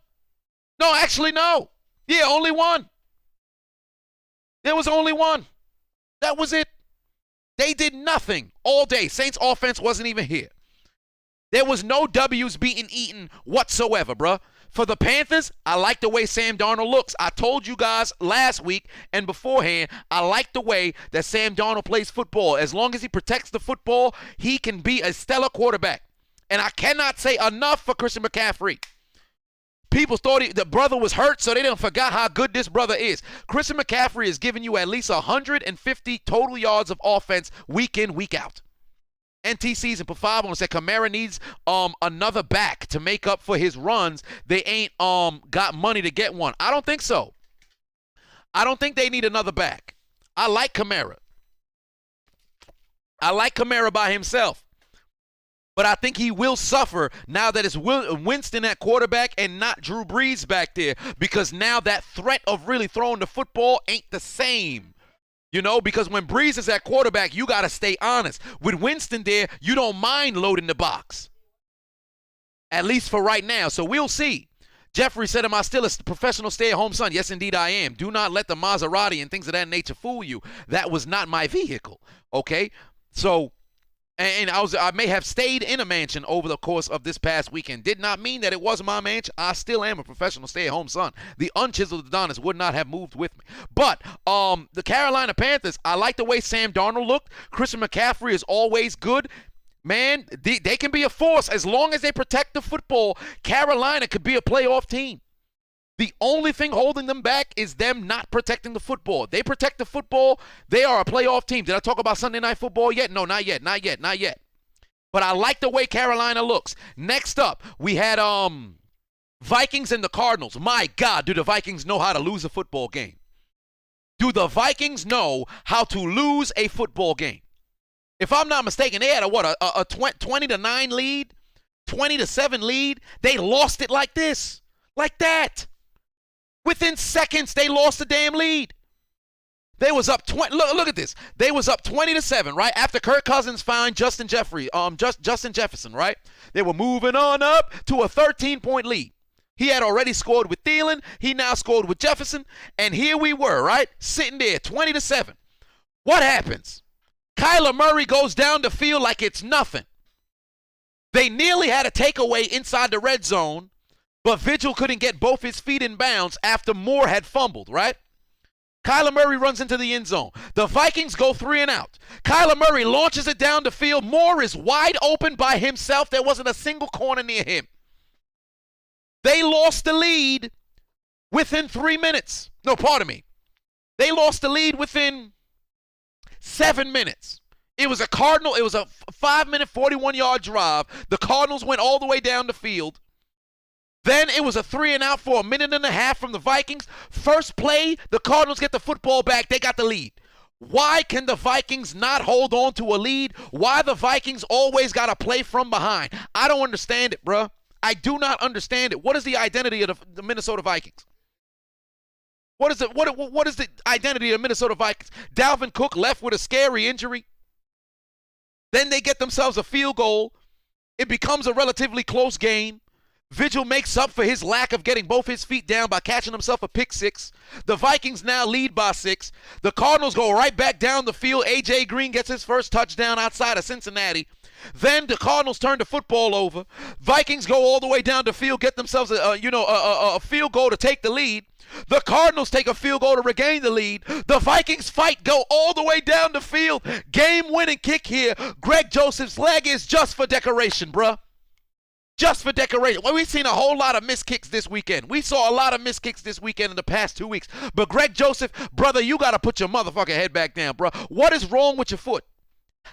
A: No, actually, no. Yeah, only one. There was only one. That was it. They did nothing all day. Saints offense wasn't even here. There was no W's being eaten whatsoever, bruh. For the Panthers, I like the way Sam Darnold looks. I told you guys last week and beforehand, I like the way that Sam Darnold plays football. As long as he protects the football, he can be a stellar quarterback. And I cannot say enough for Christian McCaffrey. People thought the brother was hurt, so they didn't forget how good this brother is. Christian McCaffrey is giving you at least 150 total yards of offense week in, week out. NT season for 5 on said Camaro needs another back to make up for his runs. They ain't got money to get one. I don't think so. I don't think they need another back. I like Camaro. I like Camaro by himself. But I think he will suffer now that it's Winston at quarterback and not Drew Brees back there, because now that threat of really throwing the football ain't the same. You know, because when Brees is at quarterback, you got to stay honest. With Winston there, you don't mind loading the box. At least for right now. So we'll see. Jeffrey said, am I still a professional stay-at-home son? Yes, indeed I am. Do not let the Maserati and things of that nature fool you. That was not my vehicle. Okay? So... And I may have stayed in a mansion over the course of this past weekend. Did not mean that it was my mansion. I still am a professional stay-at-home son. The unchiseled Adonis would not have moved with me. But the Carolina Panthers, I like the way Sam Darnold looked. Christian McCaffrey is always good. Man, they can be a force as long as they protect the football. Carolina could be a playoff team. The only thing holding them back is them not protecting the football. They protect the football, they are a playoff team. Did I talk about Sunday Night Football yet? No, not yet. But I like the way Carolina looks. Next up, we had Vikings and the Cardinals. My God, do the Vikings know how to lose a football game? Do the Vikings know how to lose a football game? If I'm not mistaken, they had a 20-9 lead, 20-7 lead. They lost it like this, like that. Within seconds, they lost the damn lead. They was up 20. Look at this. They was up 20-7, right? After Kirk Cousins found Justin Jefferson, right? They were moving on up to a 13-point lead. He had already scored with Thielen. He now scored with Jefferson. And here we were, right? Sitting there, 20-7. What happens? Kyler Murray goes down the field like it's nothing. They nearly had a takeaway inside the red zone, but Vigil couldn't get both his feet in bounds after Moore had fumbled, right? Kyler Murray runs into the end zone. The Vikings go 3-and-out. Kyler Murray launches it down the field. Moore is wide open by himself. There wasn't a single corner near him. They lost the lead within 3 minutes. No, pardon me. They lost the lead within 7 minutes. It was a 5-minute, 41-yard drive. The Cardinals went all the way down the field. Then it was a 3-and-out for a minute and a half from the Vikings. First play, the Cardinals get the football back. They got the lead. Why can the Vikings not hold on to a lead? Why the Vikings always got to play from behind? I don't understand it, bruh. I do not understand it. What is the identity of the Minnesota Vikings? What is the identity of the Minnesota Vikings? Dalvin Cook left with a scary injury. Then they get themselves a field goal. It becomes a relatively close game. Vigil makes up for his lack of getting both his feet down by catching himself a pick six. The Vikings now lead by 6. The Cardinals go right back down the field. A.J. Green gets his first touchdown outside of Cincinnati. Then the Cardinals turn the football over. Vikings go all the way down the field, get themselves a field goal to take the lead. The Cardinals take a field goal to regain the lead. The Vikings fight, go all the way down the field. Game-winning kick here. Greg Joseph's leg is just for decoration, bruh. Just for decoration. Well, we've seen a whole lot of missed kicks this weekend. We saw a lot of missed kicks this weekend in the past 2 weeks. But Greg Joseph, brother, you got to put your motherfucking head back down, bruh. What is wrong with your foot?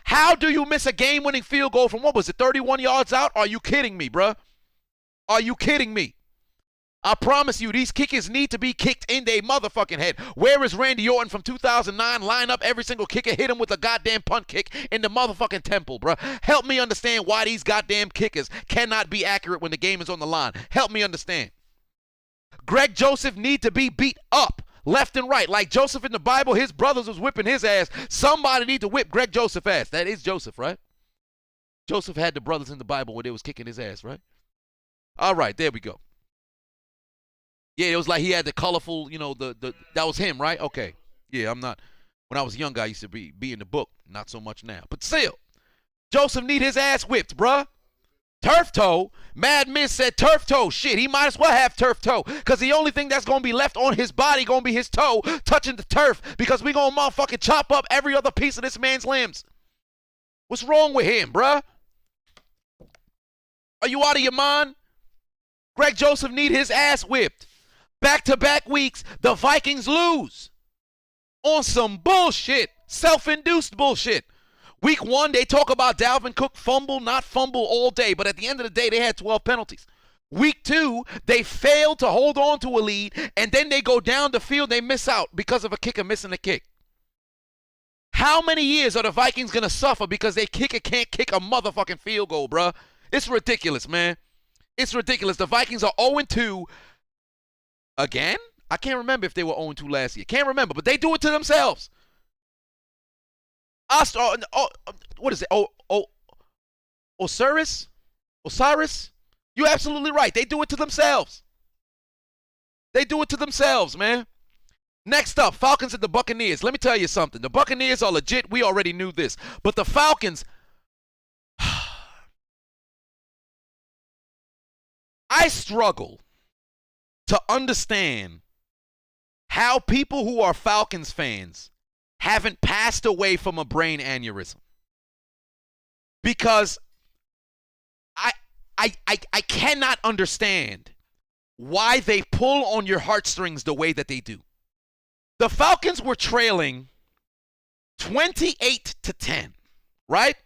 A: How do you miss a game-winning field goal from, what was it, 31 yards out? Are you kidding me, bruh? Are you kidding me? I promise you, these kickers need to be kicked in their motherfucking head. Where is Randy Orton from 2009? Line up every single kicker, hit him with a goddamn punt kick in the motherfucking temple, bruh. Help me understand why these goddamn kickers cannot be accurate when the game is on the line. Help me understand. Greg Joseph need to be beat up left and right. Like Joseph in the Bible, his brothers was whipping his ass. Somebody need to whip Greg Joseph's ass. That is Joseph, right? Joseph had the brothers in the Bible when they was kicking his ass, right? All right, there we go. Yeah, it was like he had the colorful, that was him, right? Okay. Yeah, I'm not. When I was young, I used to be in the book. Not so much now. But still, Joseph need his ass whipped, bruh. Turf toe. Mad Miz said turf toe. Shit, he might as well have turf toe. Because the only thing that's going to be left on his body going to be his toe touching the turf. Because we going to motherfucking chop up every other piece of this man's limbs. What's wrong with him, bruh? Are you out of your mind? Greg Joseph need his ass whipped. Back-to-back weeks, the Vikings lose on some bullshit, self-induced bullshit. Week 1, they talk about Dalvin Cook fumble, not fumble all day, but at the end of the day, they had 12 penalties. Week 2, they failed to hold on to a lead, and then they go down the field, they miss out because of a kicker missing a kick. How many years are the Vikings going to suffer because their kicker can't kick a motherfucking field goal, bruh? It's ridiculous, man. It's ridiculous. The Vikings are 0-2. Again? I can't remember if they were 0-2 last year. Can't remember, but they do it to themselves. What is it? Osiris? You're absolutely right. They do it to themselves. They do it to themselves, man. Next up, Falcons and the Buccaneers. Let me tell you something. The Buccaneers are legit. We already knew this. But the Falcons, I struggle to understand how people who are Falcons fans haven't passed away from a brain aneurysm. Because I cannot understand why they pull on your heartstrings the way that they do. The Falcons were trailing 28-10, right?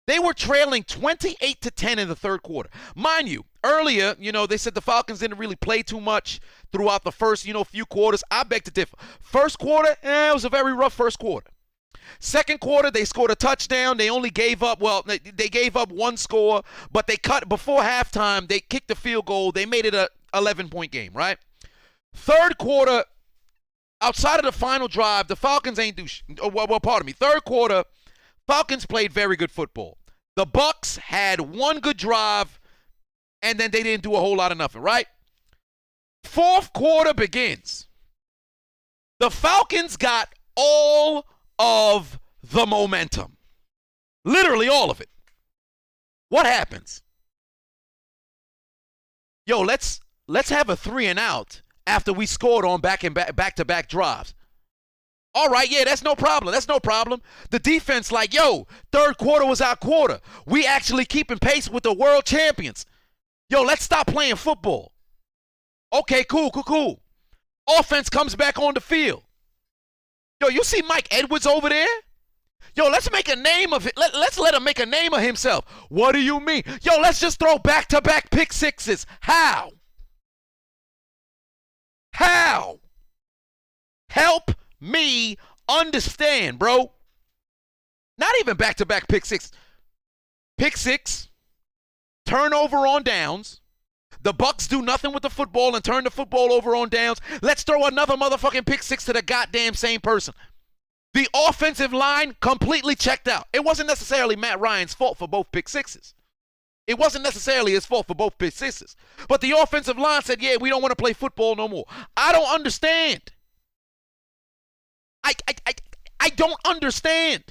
A: They were trailing 28-10 in the third quarter. Mind you, earlier, they said the Falcons didn't really play too much throughout the first, few quarters. I beg to differ. First quarter, it was a very rough first quarter. Second quarter, they scored a touchdown. They only gave up, they gave up one score, but they cut before halftime. They kicked the field goal. They made it a 11-point game, right? Third quarter, outside of the final drive, the Falcons ain't do Third quarter, Falcons played very good football. The Bucs had one good drive, and then they didn't do a whole lot of nothing, right? Fourth quarter begins. The Falcons got all of the momentum. Literally all of it. What happens? Yo, let's have a 3-and-out after we scored on back-to-back drives. All right, yeah, that's no problem. That's no problem. The defense like, third quarter was our quarter. We actually keeping pace with the world champions. Yo, let's stop playing football. Okay, cool. Offense comes back on the field. Yo, you see Mike Edwards over there? Yo, let's make a name of it. Let's let him make a name of himself. What do you mean? Yo, let's just throw back-to-back pick sixes. How? Help me understand, bro. Not even back-to-back pick six. Pick six, turnover on downs. The Bucs do nothing with the football and turn the football over on downs. Let's throw another motherfucking pick six to the goddamn same person. The offensive line completely checked out. It wasn't necessarily Matt Ryan's fault for both pick sixes. It wasn't necessarily his fault for both pick sixes. But the offensive line said, yeah, we don't want to play football no more. I don't understand. I don't understand.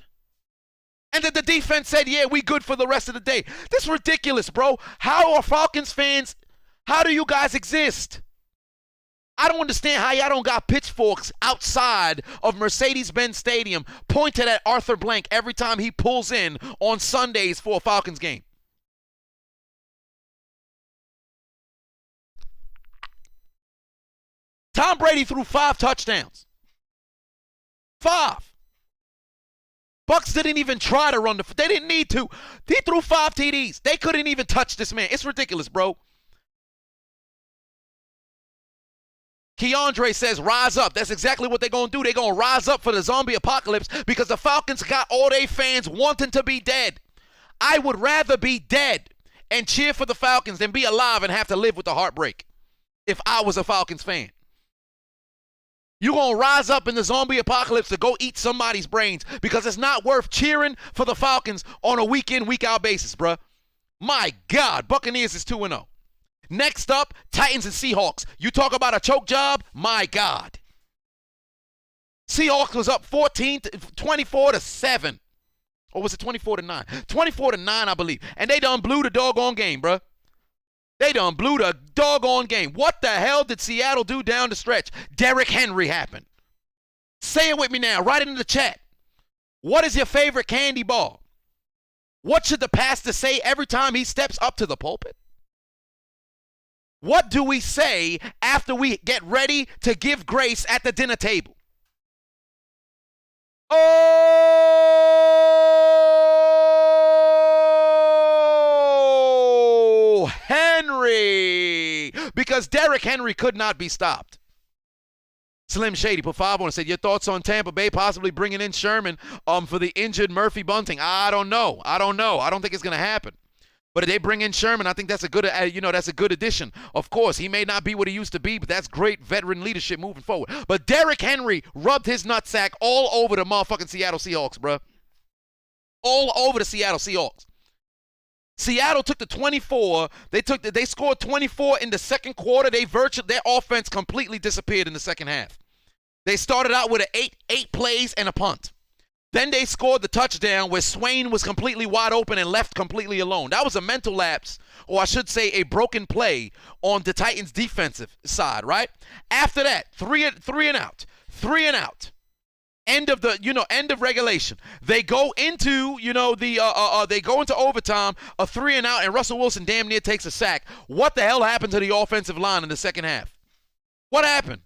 A: And then the defense said, yeah, we good for the rest of the day. This is ridiculous, bro. How are Falcons fans, how do you guys exist? I don't understand how y'all don't got pitchforks outside of Mercedes-Benz Stadium pointed at Arthur Blank every time he pulls in on Sundays for a Falcons game. Tom Brady threw 5 touchdowns. 5. Bucks didn't even try to run they didn't need to. He threw 5 TDs. They couldn't even touch this man. It's ridiculous, bro. Keandre says, rise up. That's exactly what they're going to do. They're going to rise up for the zombie apocalypse because the Falcons got all their fans wanting to be dead. I would rather be dead and cheer for the Falcons than be alive and have to live with the heartbreak if I was a Falcons fan. You're going to rise up in the zombie apocalypse to go eat somebody's brains because it's not worth cheering for the Falcons on a week-in, week-out basis, bruh. My God, Buccaneers is 2-0. Next up, Titans and Seahawks. You talk about a choke job? My God. Seahawks was up 24-7. Or was it 24-9? 24-9, I believe. And they done blew the doggone game, bruh. They done blew the doggone game. What the hell did Seattle do down the stretch? Derrick Henry happened. Say it with me now. Write it in the chat. What is your favorite candy bar? What should the pastor say every time he steps up to the pulpit? What do we say after we get ready to give grace at the dinner table? Oh, Henry! Because Derrick Henry could not be stopped. Slim Shady put 5 on and said, your thoughts on Tampa Bay possibly bringing in Sherman for the injured Murphy Bunting? I don't know. I don't think it's going to happen. But if they bring in Sherman, I think that's a good, that's a good addition. Of course, he may not be what he used to be, but that's great veteran leadership moving forward. But Derrick Henry rubbed his nutsack all over the motherfucking Seattle Seahawks, bruh. All over the Seattle Seahawks. Seattle took the 24. They scored 24 in the second quarter. Their offense completely disappeared in the second half. They started out with eight plays and a punt. Then they scored the touchdown where Swain was completely wide open and left completely alone. That was a mental lapse, or I should say a broken play on the Titans' defensive side, right? After that, three and out. End of regulation. They go into, they go into overtime, a 3 and out, and Russell Wilson damn near takes a sack. What the hell happened to the offensive line in the second half? What happened?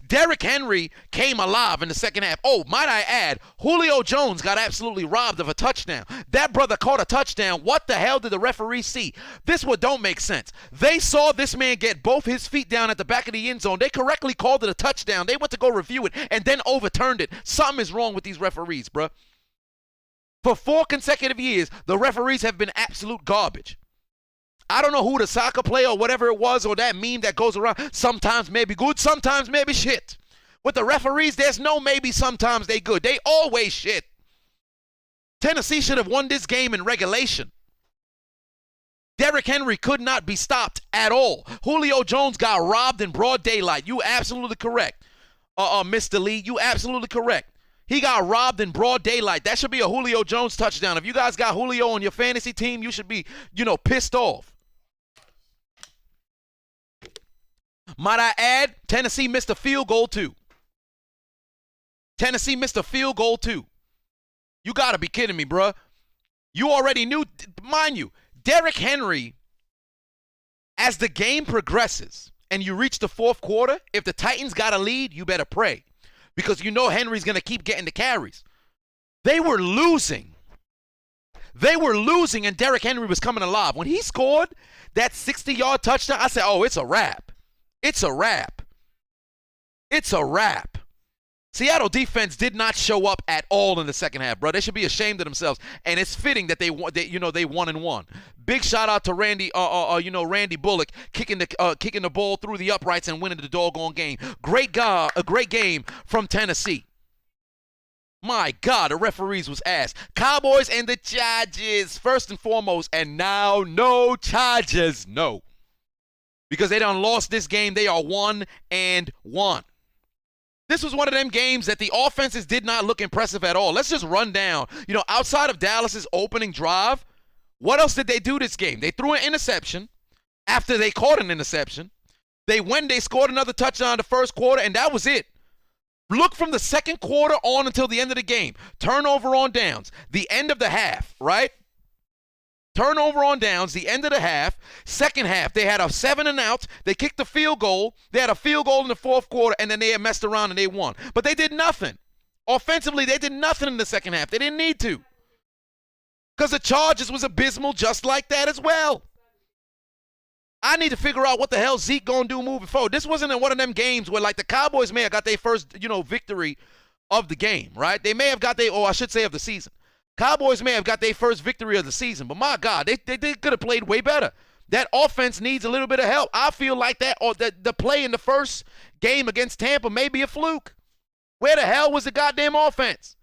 A: Derrick Henry came alive in the second half. Oh, might I add, Julio Jones got absolutely robbed of a touchdown. That brother caught a touchdown. What the hell did the referee see? This one don't make sense. They saw this man get both his feet down at the back of the end zone. They correctly called it a touchdown. They went to go review it and then overturned it. Something is wrong with these referees, bruh. For 4 consecutive years, the referees have been absolute garbage. I don't know who the soccer player or whatever it was or that meme that goes around. Sometimes maybe good, sometimes maybe shit. With the referees, there's no maybe sometimes they good. They always shit. Tennessee should have won this game in regulation. Derrick Henry could not be stopped at all. Julio Jones got robbed in broad daylight. You absolutely correct. Mr. Lee, you absolutely correct. He got robbed in broad daylight. That should be a Julio Jones touchdown. If you guys got Julio on your fantasy team, you should be, pissed off. Might I add, Tennessee missed a field goal too. You got to be kidding me, bruh. You already knew, mind you, Derrick Henry, as the game progresses and you reach the fourth quarter, if the Titans got a lead, you better pray. Because Henry's going to keep getting the carries. They were losing. And Derrick Henry was coming alive. When he scored that 60-yard touchdown, I said, oh, it's a wrap. Seattle defense did not show up at all in the second half, bro. They should be ashamed of themselves. And it's fitting that they 1-1. Big shout out to Randy Bullock kicking the ball through the uprights and winning the doggone game. A great game from Tennessee. My God, the referees was ass. Cowboys and the Chargers, first and foremost, and now no Chargers, no. Because they done lost this game, they are 1-1. This was one of them games that the offenses did not look impressive at all. Let's just run down. Outside of Dallas's opening drive, what else did they do this game? They threw an interception after they caught an interception. They scored another touchdown in the first quarter, and that was it. Look from the second quarter on until the end of the game. Turnover on downs. The end of the half, right? Turnover on downs, the end of the half. Second half, they had a 7 and out. They kicked the field goal. They had a field goal in the fourth quarter, and then they had messed around and they won. But they did nothing. Offensively, they did nothing in the second half. They didn't need to. Because the Chargers was abysmal just like that as well. I need to figure out what the hell Zeke going to do moving forward. This wasn't in one of them games where, like, the Cowboys may have got their first, victory of the game, right? They may have got of the season. Cowboys may have got their first victory of the season, but my God, they could have played way better. That offense needs a little bit of help. I feel like the play in the first game against Tampa may be a fluke. Where the hell was the goddamn offense?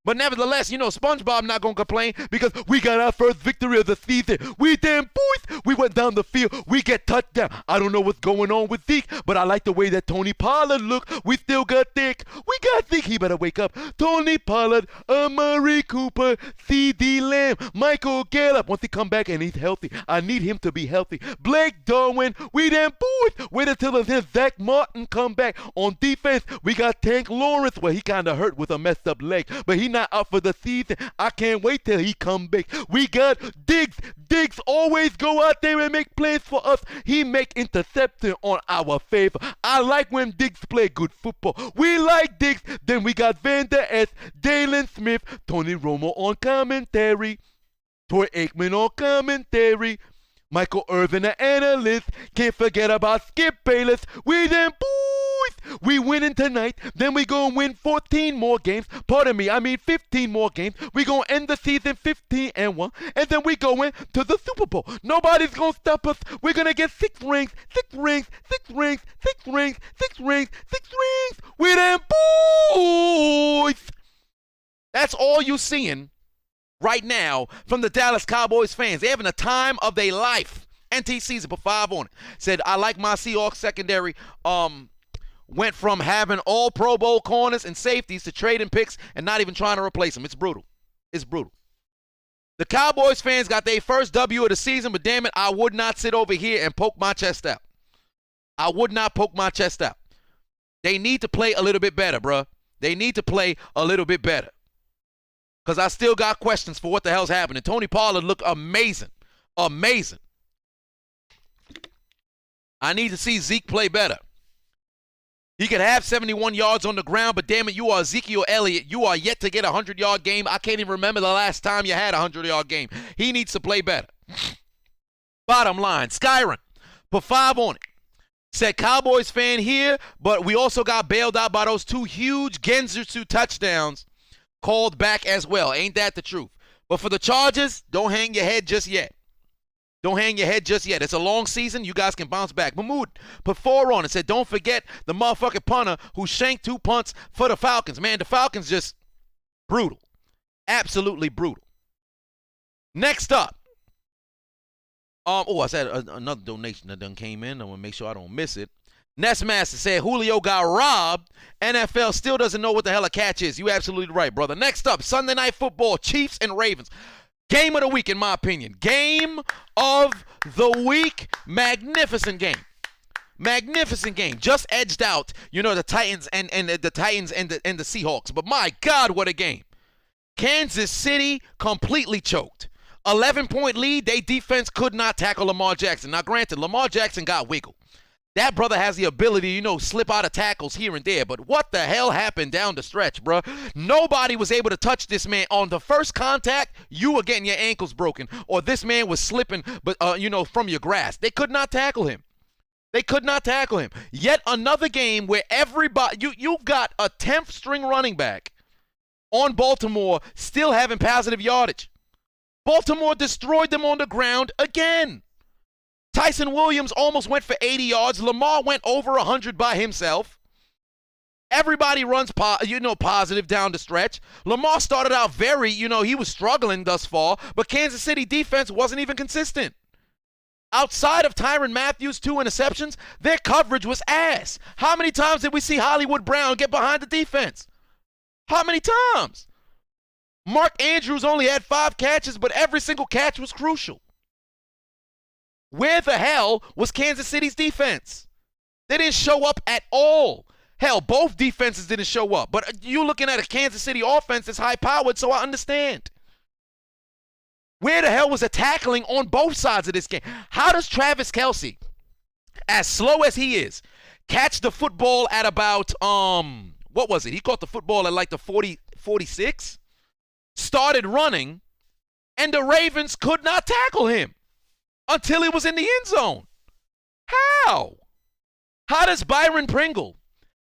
A: But nevertheless, SpongeBob not going to complain because we got our first victory of the season. We damn boys. We went down the field. We get touchdown. I don't know what's going on with Zeke, but I like the way that Tony Pollard look. We still got Zeke. We got Zeke. He better wake up. Tony Pollard, Amari Cooper, C.D. Lamb, Michael Gallup. Once he come back and he's healthy, I need him to be healthy. Blake Darwin. We damn boys. Wait until Zach Martin come back. On defense, we got Tank Lawrence. Well, he kind of hurt with a messed up leg, but he not out for the season. I can't wait till he come back. We got Diggs. Diggs always go out there and make plays for us. He make interception on our favor. I like when Diggs play good football. We like Diggs. Then we got Van Der Esch, Dalen Smith, Tony Romo on commentary, Troy Aikman on commentary, Michael Irvin, the analyst. Can't forget about Skip Bayless. We them boys. We winning tonight. Then we gonna win 14 more games. 15 more games. We gonna end the season 15-1. And then we going to the Super Bowl. Nobody's gonna stop us. We're gonna get 6 rings. 6 rings. 6 rings. 6 rings. 6 rings. 6 rings. We them boys. That's all you seeing right now from the Dallas Cowboys fans. They're having a time of their life. NT Caesar put 5 on it. Said, I like my Seahawks secondary. Went from having all Pro Bowl corners and safeties to trading picks and not even trying to replace them. It's brutal. It's brutal. The Cowboys fans got their first W of the season, but damn it, I would not sit over here and poke my chest out. I would not poke my chest out. They need to play a little bit better, bruh. They need to play a little bit better. Because I still got questions for what the hell's happening. Tony Pollard looked amazing. Amazing. I need to see Zeke play better. He could have 71 yards on the ground, but damn it, you are Ezekiel Elliott. You are yet to get a 100-yard game. I can't even remember the last time you had a 100-yard game. He needs to play better. Bottom line, Skyron put 5 on it. Said Cowboys fan here, but we also got bailed out by those 2 huge Genjutsu touchdowns called back as well. Ain't that the truth? But for the Chargers, don't hang your head just yet. Don't hang your head just yet. It's a long season. You guys can bounce back. Mahmoud put 4 on and said, don't forget the motherfucking punter who shanked 2 punts for the Falcons. Man, the Falcons just brutal. Absolutely brutal. Next up. I said another donation that done came in. I want to make sure I don't miss it. Nestmaster said Julio got robbed. NFL still doesn't know what the hell a catch is. You absolutely right, brother. Next up, Sunday Night Football, Chiefs and Ravens. Game of the week, in my opinion. Game of the week. Magnificent game. Magnificent game. Just edged out, the Titans and the Titans and the Seahawks. But my God, what a game. Kansas City completely choked. 11-point lead. They defense could not tackle Lamar Jackson. Now, granted, Lamar Jackson got wiggle. That brother has the ability, slip out of tackles here and there. But what the hell happened down the stretch, bro? Nobody was able to touch this man. On the first contact, you were getting your ankles broken. Or this man was slipping, but from your grasp. They could not tackle him. They could not tackle him. Yet another game where everybody, you've got a 10th string running back on Baltimore still having positive yardage. Baltimore destroyed them on the ground again. Tyson Williams almost went for 80 yards. Lamar went over 100 by himself. Everybody runs, positive down the stretch. Lamar started out very, he was struggling thus far, but Kansas City defense wasn't even consistent. Outside of Tyrann Mathieu' 2 interceptions, their coverage was ass. How many times did we see Hollywood Brown get behind the defense? How many times? Mark Andrews only had 5 catches, but every single catch was crucial. Where the hell was Kansas City's defense? They didn't show up at all. Hell, both defenses didn't show up. But you're looking at a Kansas City offense that's high-powered, so I understand. Where the hell was the tackling on both sides of this game? How does Travis Kelce, as slow as he is, catch the football at about, what was it? He caught the football at like the 46, started running, and the Ravens could not tackle him until he was in the end zone. How? How does Byron Pringle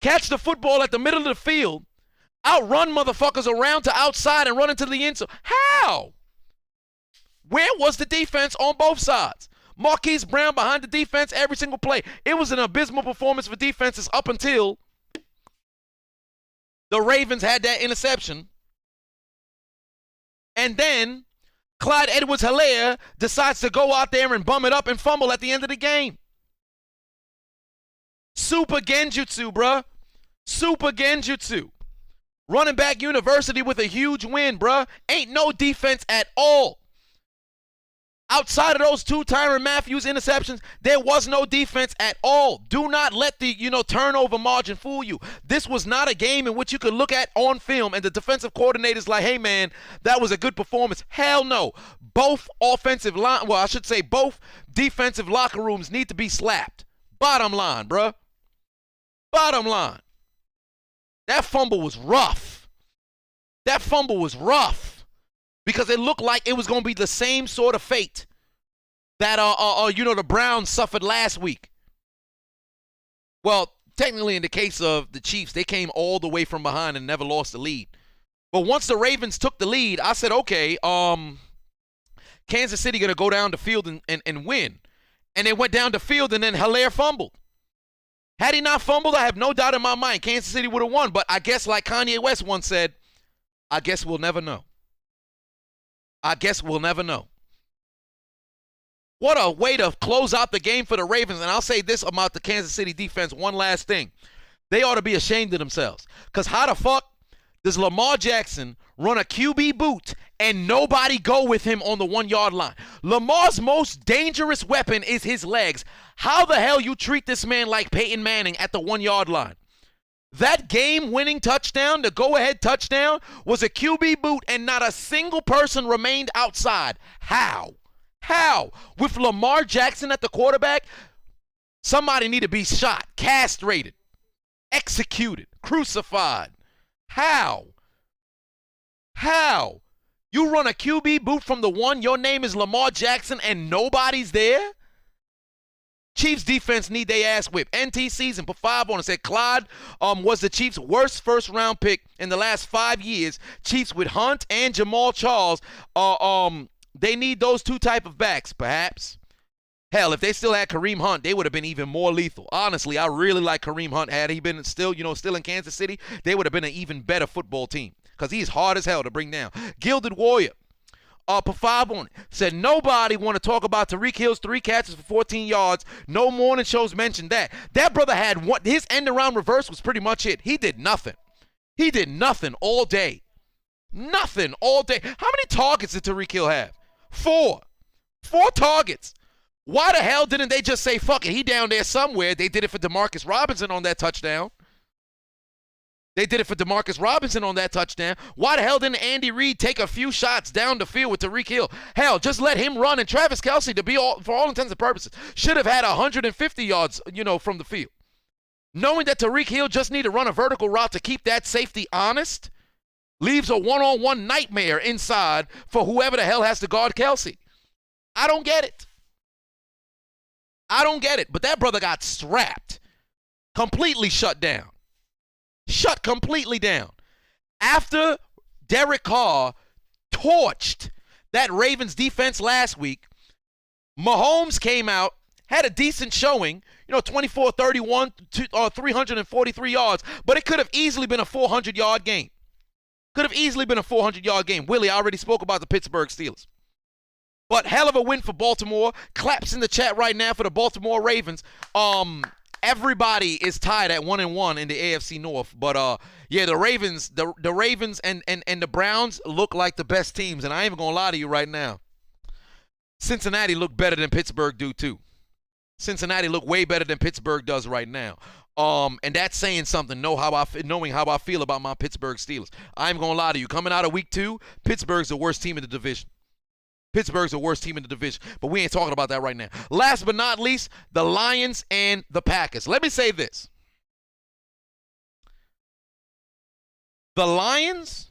A: catch the football at the middle of the field, outrun motherfuckers around to outside and run into the end zone? How? Where was the defense on both sides? Marquise Brown behind the defense every single play. It was an abysmal performance for defenses up until the Ravens had that interception. And then Clyde Edwards-Helaire decides to go out there and bum it up and fumble at the end of the game. Super Genjutsu, bruh. Super Genjutsu. Running back university with a huge win, bruh. Ain't no defense at all. Outside of those 2 Tyrann Mathieu interceptions, there was no defense at all. Do not let the, turnover margin fool you. This was not a game in which you could look at on film and the defensive coordinator's like, hey, man, that was a good performance. Hell no. Both offensive line, well, I should say both defensive locker rooms need to be slapped. Bottom line, bruh. Bottom line. That fumble was rough. That fumble was rough. Because it looked like it was going to be the same sort of fate that, the Browns suffered last week. Well, technically in the case of the Chiefs, they came all the way from behind and never lost the lead. But once the Ravens took the lead, I said, okay, Kansas City going to go down the field and win. And they went down the field and then Helaire fumbled. Had he not fumbled, I have no doubt in my mind Kansas City would have won. But I guess like Kanye West once said, I guess we'll never know. I guess we'll never know. What a way to close out the game for the Ravens. And I'll say this about the Kansas City defense, one last thing. They ought to be ashamed of themselves. Because how the fuck does Lamar Jackson run a QB boot and nobody go with him on the 1-yard line? Lamar's most dangerous weapon is his legs. How the hell you treat this man like Peyton Manning at the 1-yard line? That game-winning touchdown, the go-ahead touchdown, was a QB boot and not a single person remained outside. How? How? With Lamar Jackson at the quarterback, somebody need to be shot, castrated, executed, crucified. How? How? You run a QB boot from the 1, your name is Lamar Jackson, and nobody's there? Chiefs defense need their ass whipped. NT season put 5 on it. Said Clyde was the Chiefs' worst first-round pick in the last 5 years. Chiefs with Hunt and Jamal Charles. They need those 2 type of backs, perhaps. Hell, if they still had Kareem Hunt, they would have been even more lethal. Honestly, I really like Kareem Hunt. Had he been still in Kansas City, they would have been an even better football team because he's hard as hell to bring down. Gilded Warrior. Put 5 on it. Said nobody want to talk about Tyreek Hill's 3 catches for 14 yards. No morning shows mentioned that. That brother had one. His end around reverse was pretty much it. He did nothing. He did nothing all day. Nothing all day. How many targets did Tyreek Hill have? 4. 4 targets. Why the hell didn't they just say, fuck it, he down there somewhere? They did it for Demarcus Robinson on that touchdown. They did it for Demarcus Robinson on that touchdown. Why the hell didn't Andy Reid take a few shots down the field with Tyreek Hill? Hell, just let him run. And Travis Kelce, for all intents and purposes, should have had 150 yards, from the field. Knowing that Tyreek Hill just need to run a vertical route to keep that safety honest, leaves a one-on-one nightmare inside for whoever the hell has to guard Kelce. I don't get it. I don't get it. But that brother got strapped. Completely shut down. Shut completely down. After Derek Carr torched that Ravens defense last week, Mahomes came out, had a decent showing, 24-31, 343 yards, but it could have easily been a 400-yard game. Could have easily been a 400-yard game. Willie, I already spoke about the Pittsburgh Steelers. But hell of a win for Baltimore. Claps in the chat right now for the Baltimore Ravens. Everybody is tied at 1-1 in the AFC North. But yeah, the Ravens, the Ravens and the Browns look like the best teams. And I ain't even gonna lie to you right now. Cincinnati look better than Pittsburgh do too. Cincinnati look way better than Pittsburgh does right now. And that's saying something, knowing how I feel about my Pittsburgh Steelers. I ain't gonna lie to you. Coming out of week 2, Pittsburgh's the worst team in the division. Pittsburgh's the worst team in the division, but we ain't talking about that right now. Last but not least, the Lions and the Packers. Let me say this. The Lions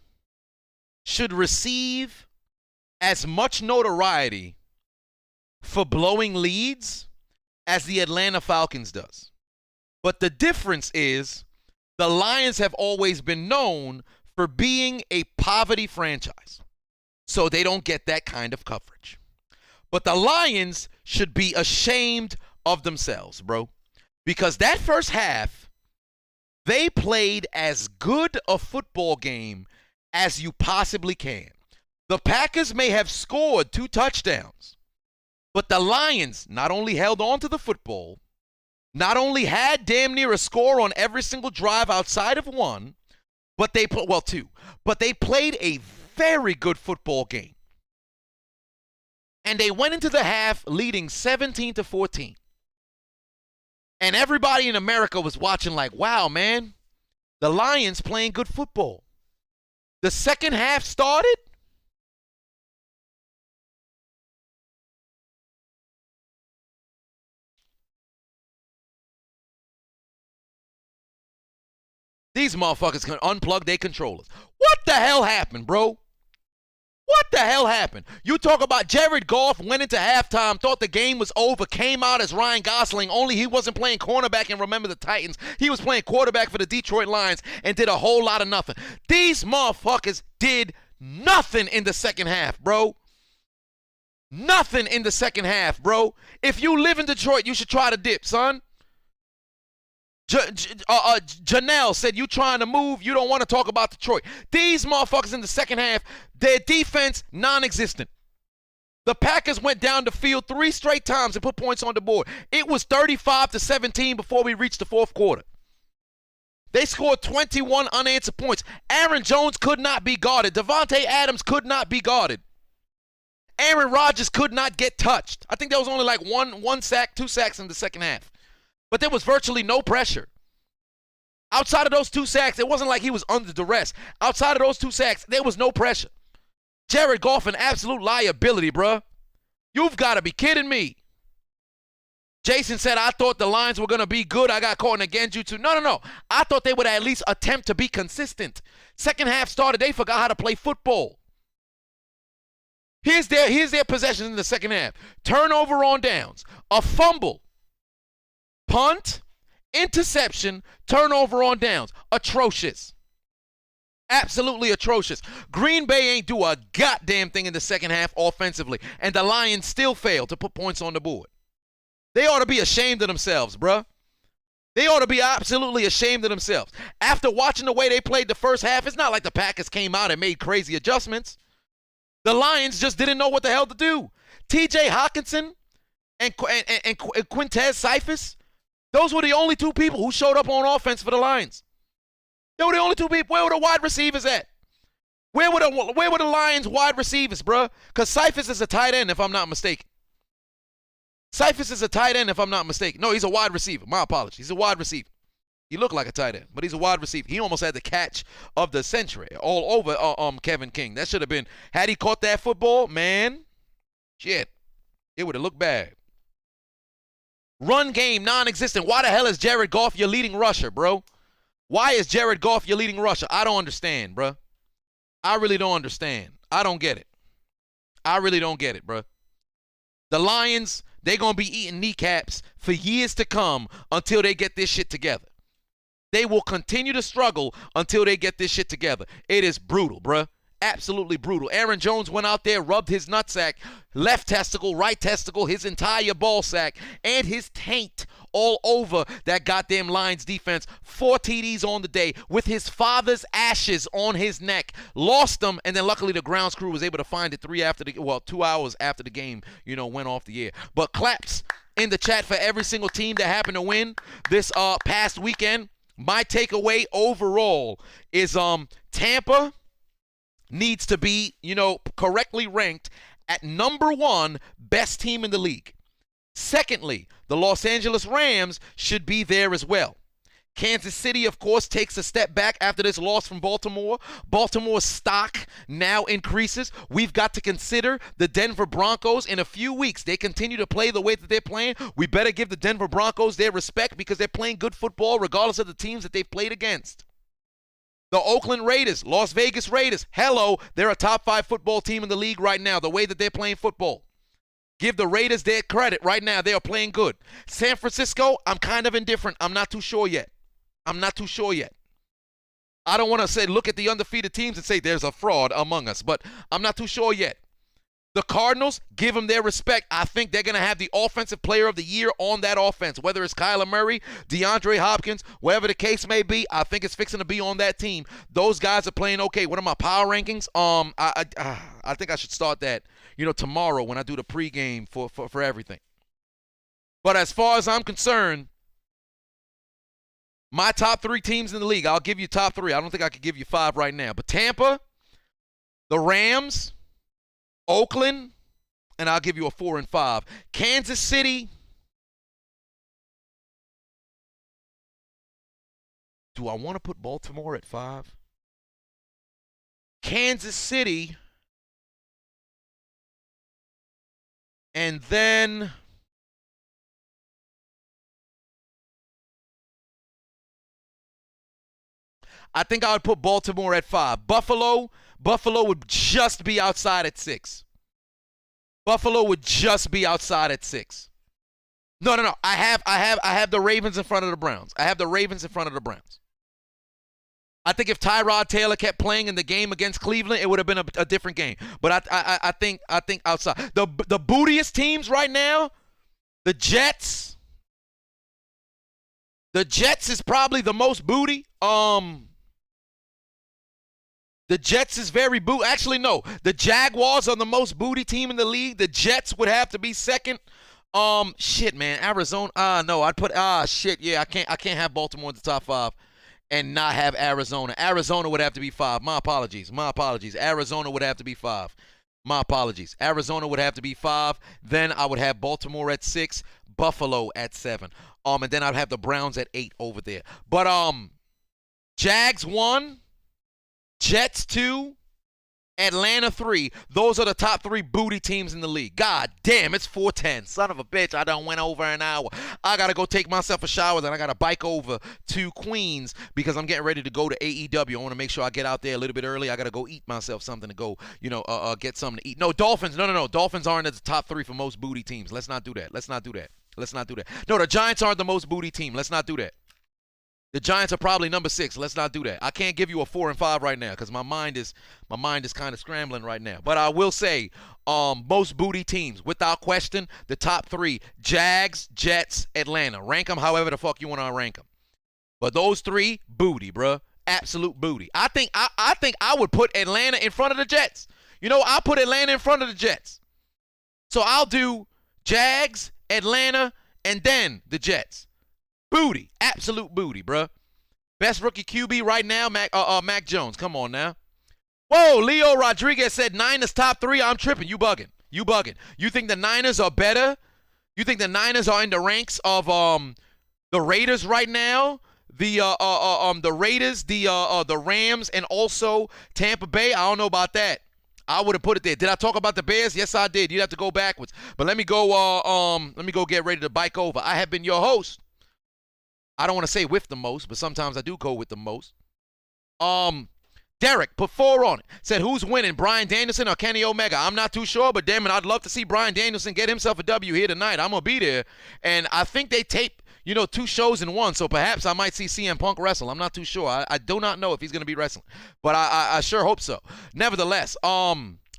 A: should receive as much notoriety for blowing leads as the Atlanta Falcons does. But the difference is the Lions have always been known for being a poverty franchise. So they don't get that kind of coverage. But the Lions should be ashamed of themselves, bro. Because that first half, they played as good a football game as you possibly can. The Packers may have scored 2 touchdowns, but the Lions not only held on to the football, not only had damn near a score on every single drive outside of one, but they two, but they played a very good football game. And they went into the half leading 17-14. And everybody in America was watching like, wow, man, the Lions playing good football. The second half started. These motherfuckers can unplug their controllers. What the hell happened, bro? What the hell happened? You talk about Jared Goff went into halftime, thought the game was over, came out as Ryan Gosling, only he wasn't playing cornerback and remember the Titans. He was playing quarterback for the Detroit Lions and did a whole lot of nothing. These motherfuckers did nothing in the second half, bro. Nothing in the second half, bro. If you live in Detroit, you should try to dip, son. Janelle said you trying to move, you don't want to talk about Detroit. These motherfuckers in the second half, their defense non-existent. The Packers went down the field 3 straight times and put points on the board. It was 35-17 before we reached the fourth quarter. They scored 21 unanswered points. Aaron Jones could not be guarded. Devontae Adams could not be guarded. Aaron Rodgers could not get touched. I think there was only like one sack, 2 sacks in the second half. But there was virtually no pressure. Outside of those 2 sacks, it wasn't like he was under duress. Outside of those 2 sacks, there was no pressure. Jared Goff, an absolute liability, bruh. You've got to be kidding me. Jason said, I thought the Lions were going to be good. I got caught in a genjutsu. No. I thought they would at least attempt to be consistent. Second half started, they forgot how to play football. Here's their possessions in the second half. Turnover on downs. A fumble. Punt, interception, turnover on downs. Atrocious. Absolutely atrocious. Green Bay ain't do a goddamn thing in the second half offensively, and the Lions still failed to put points on the board. They ought to be ashamed of themselves, bruh. They ought to be absolutely ashamed of themselves. After watching the way they played the first half, it's not like the Packers came out and made crazy adjustments. The Lions just didn't know what the hell to do. T.J. Hawkinson and Quintez Cephas, those were the only 2 people who showed up on offense for the Lions. They were the only 2 people. Where were the wide receivers at? Where were the Lions wide receivers, bruh? Because Cephas is a tight end, if I'm not mistaken. Cephas is a tight end, if I'm not mistaken. No, he's a wide receiver. My apologies. He's a wide receiver. He looked like a tight end, but he's a wide receiver. He almost had the catch of the century all over Kevin King. That should have been, had he caught that football, man, shit, it would have looked bad. Run game, non-existent. Why the hell is Jared Goff your leading rusher, bro? Why is Jared Goff your leading rusher? I don't understand, bro. I really don't understand. I don't get it. I really don't get it, bro. The Lions, they're going to be eating kneecaps for years to come until they get this shit together. They will continue to struggle until they get this shit together. It is brutal, bruh. Absolutely brutal. Aaron Jones went out there, rubbed his nutsack, left testicle, right testicle, his entire ball sack, and his taint all over that goddamn Lions defense. 4 TDs on the day with his father's ashes on his neck. Lost them, and then luckily the grounds crew was able to find it 2 hours after the game, went off the air. But claps in the chat for every single team that happened to win this past weekend. My takeaway overall is Tampa needs to be, correctly ranked at number 1 best team in the league. Secondly, the Los Angeles Rams should be there as well. Kansas City, of course, takes a step back after this loss from Baltimore. Baltimore's stock now increases. We've got to consider the Denver Broncos in a few weeks. They continue to play the way that they're playing. We better give the Denver Broncos their respect because they're playing good football regardless of the teams that they've played against. The Oakland Raiders, Las Vegas Raiders, hello, they're a top 5 football team in the league right now, the way that they're playing football. Give the Raiders their credit right now. They are playing good. San Francisco, I'm kind of indifferent. I'm not too sure yet. I don't want to say look at the undefeated teams and say there's a fraud among us, but I'm not too sure yet. The Cardinals, give them their respect. I think they're going to have the offensive player of the year on that offense, whether it's Kyler Murray, DeAndre Hopkins, whatever the case may be. I think it's fixing to be on that team. Those guys are playing okay. What are my power rankings? I think I should start that, tomorrow when I do the pregame for everything. But as far as I'm concerned, my top 3 teams in the league, I'll give you top 3. I don't think I could give you 5 right now. But Tampa, the Rams, Oakland, and I'll give you a 4 and 5. Kansas City. Do I want to put Baltimore at 5? Kansas City. And then I think I would put Baltimore at 5. Buffalo would just be outside at 6. Buffalo would just be outside at 6. No. I have the Ravens in front of the Browns. I think if Tyrod Taylor kept playing in the game against Cleveland, it would have been a different game. But I think outside. The bootiest teams right now, the Jets. The Jets is probably the most booty. The Jets is very booty. Actually, no. The Jaguars are the most booty team in the league. The Jets would have to be second. Shit, man. Arizona. No. I'd put. Shit. Yeah, I can't have Baltimore in the top 5 and not have Arizona. Arizona would have to be 5. My apologies. Arizona would have to be 5. My apologies. Arizona would have to be 5. Then I would have Baltimore at 6. Buffalo at 7. And then I'd have the Browns at 8 over there. But Jags 1. Jets 2, Atlanta 3. Those are the top 3 booty teams in the league. God damn, it's 4:10. Son of a bitch, I done went over an hour. I got to go take myself a shower, then I got to bike over to Queens because I'm getting ready to go to AEW. I want to make sure I get out there a little bit early. I got to go eat myself something to go, get something to eat. No, Dolphins. No. Dolphins aren't at the top 3 for most booty teams. Let's not do that. No, the Giants aren't the most booty team. Let's not do that. The Giants are probably number 6. Let's not do that. I can't give you a 4 and 5 right now because my mind is kind of scrambling right now. But I will say, most booty teams, without question, the top 3: Jags, Jets, Atlanta. Rank them however the fuck you want to rank them. But those 3, booty, bruh. Absolute booty. I think I would put Atlanta in front of the Jets. I'll put Atlanta in front of the Jets. So I'll do Jags, Atlanta, and then the Jets. Booty. Absolute booty, bruh. Best rookie QB right now, Mac Jones. Come on now. Whoa, Leo Rodriguez said Niners top 3. I'm tripping. You bugging. You think the Niners are better? You think the Niners are in the ranks of the Raiders right now? The Raiders, the Rams, and also Tampa Bay? I don't know about that. I would have put it there. Did I talk about the Bears? Yes, I did. You'd have to go backwards. But let me go get ready to bike over. I have been your host. I don't want to say with the most, but sometimes I do go with the most. Derek put 4 on it. Said, who's winning, Brian Danielson or Kenny Omega? I'm not too sure, but damn it, I'd love to see Brian Danielson get himself a W here tonight. I'm going to be there. And I think they tape, 2 shows in one, so perhaps I might see CM Punk wrestle. I'm not too sure. I do not know if he's going to be wrestling, but I sure hope so. Nevertheless,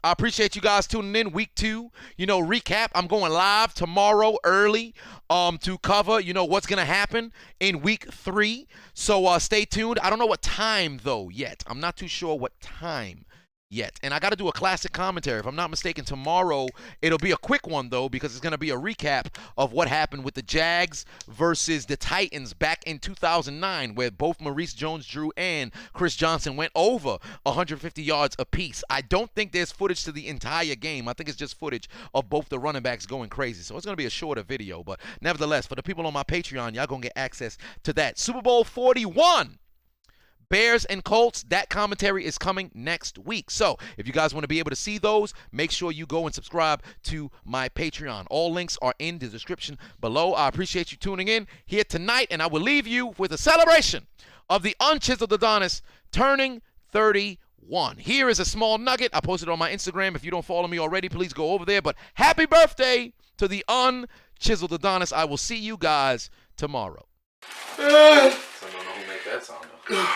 A: I appreciate you guys tuning in. Week 2, recap. I'm going live tomorrow early to cover, what's going to happen in week 3. So stay tuned. I don't know what time, though, yet. I'm not too sure what time yet. And I got to do a classic commentary. If I'm not mistaken, tomorrow it'll be a quick one, though, because it's going to be a recap of what happened with the Jags versus the Titans back in 2009, where both Maurice Jones-Drew and Chris Johnson went over 150 yards apiece. I don't think there's footage to the entire game. I think it's just footage of both the running backs going crazy. So it's going to be a shorter video. But nevertheless, for the people on my Patreon, y'all going to get access to that. Super Bowl 41. Bears and Colts, that commentary is coming next week. So if you guys want to be able to see those, make sure you go and subscribe to my Patreon. All links are in the description below. I appreciate you tuning in here tonight, and I will leave you with a celebration of the unchiseled Adonis turning 31. Here is a small nugget. I posted it on my Instagram. If you don't follow me already, please go over there. But happy birthday to the unchiseled Adonis. I will see you guys tomorrow.
C: I don't know who made that sound though.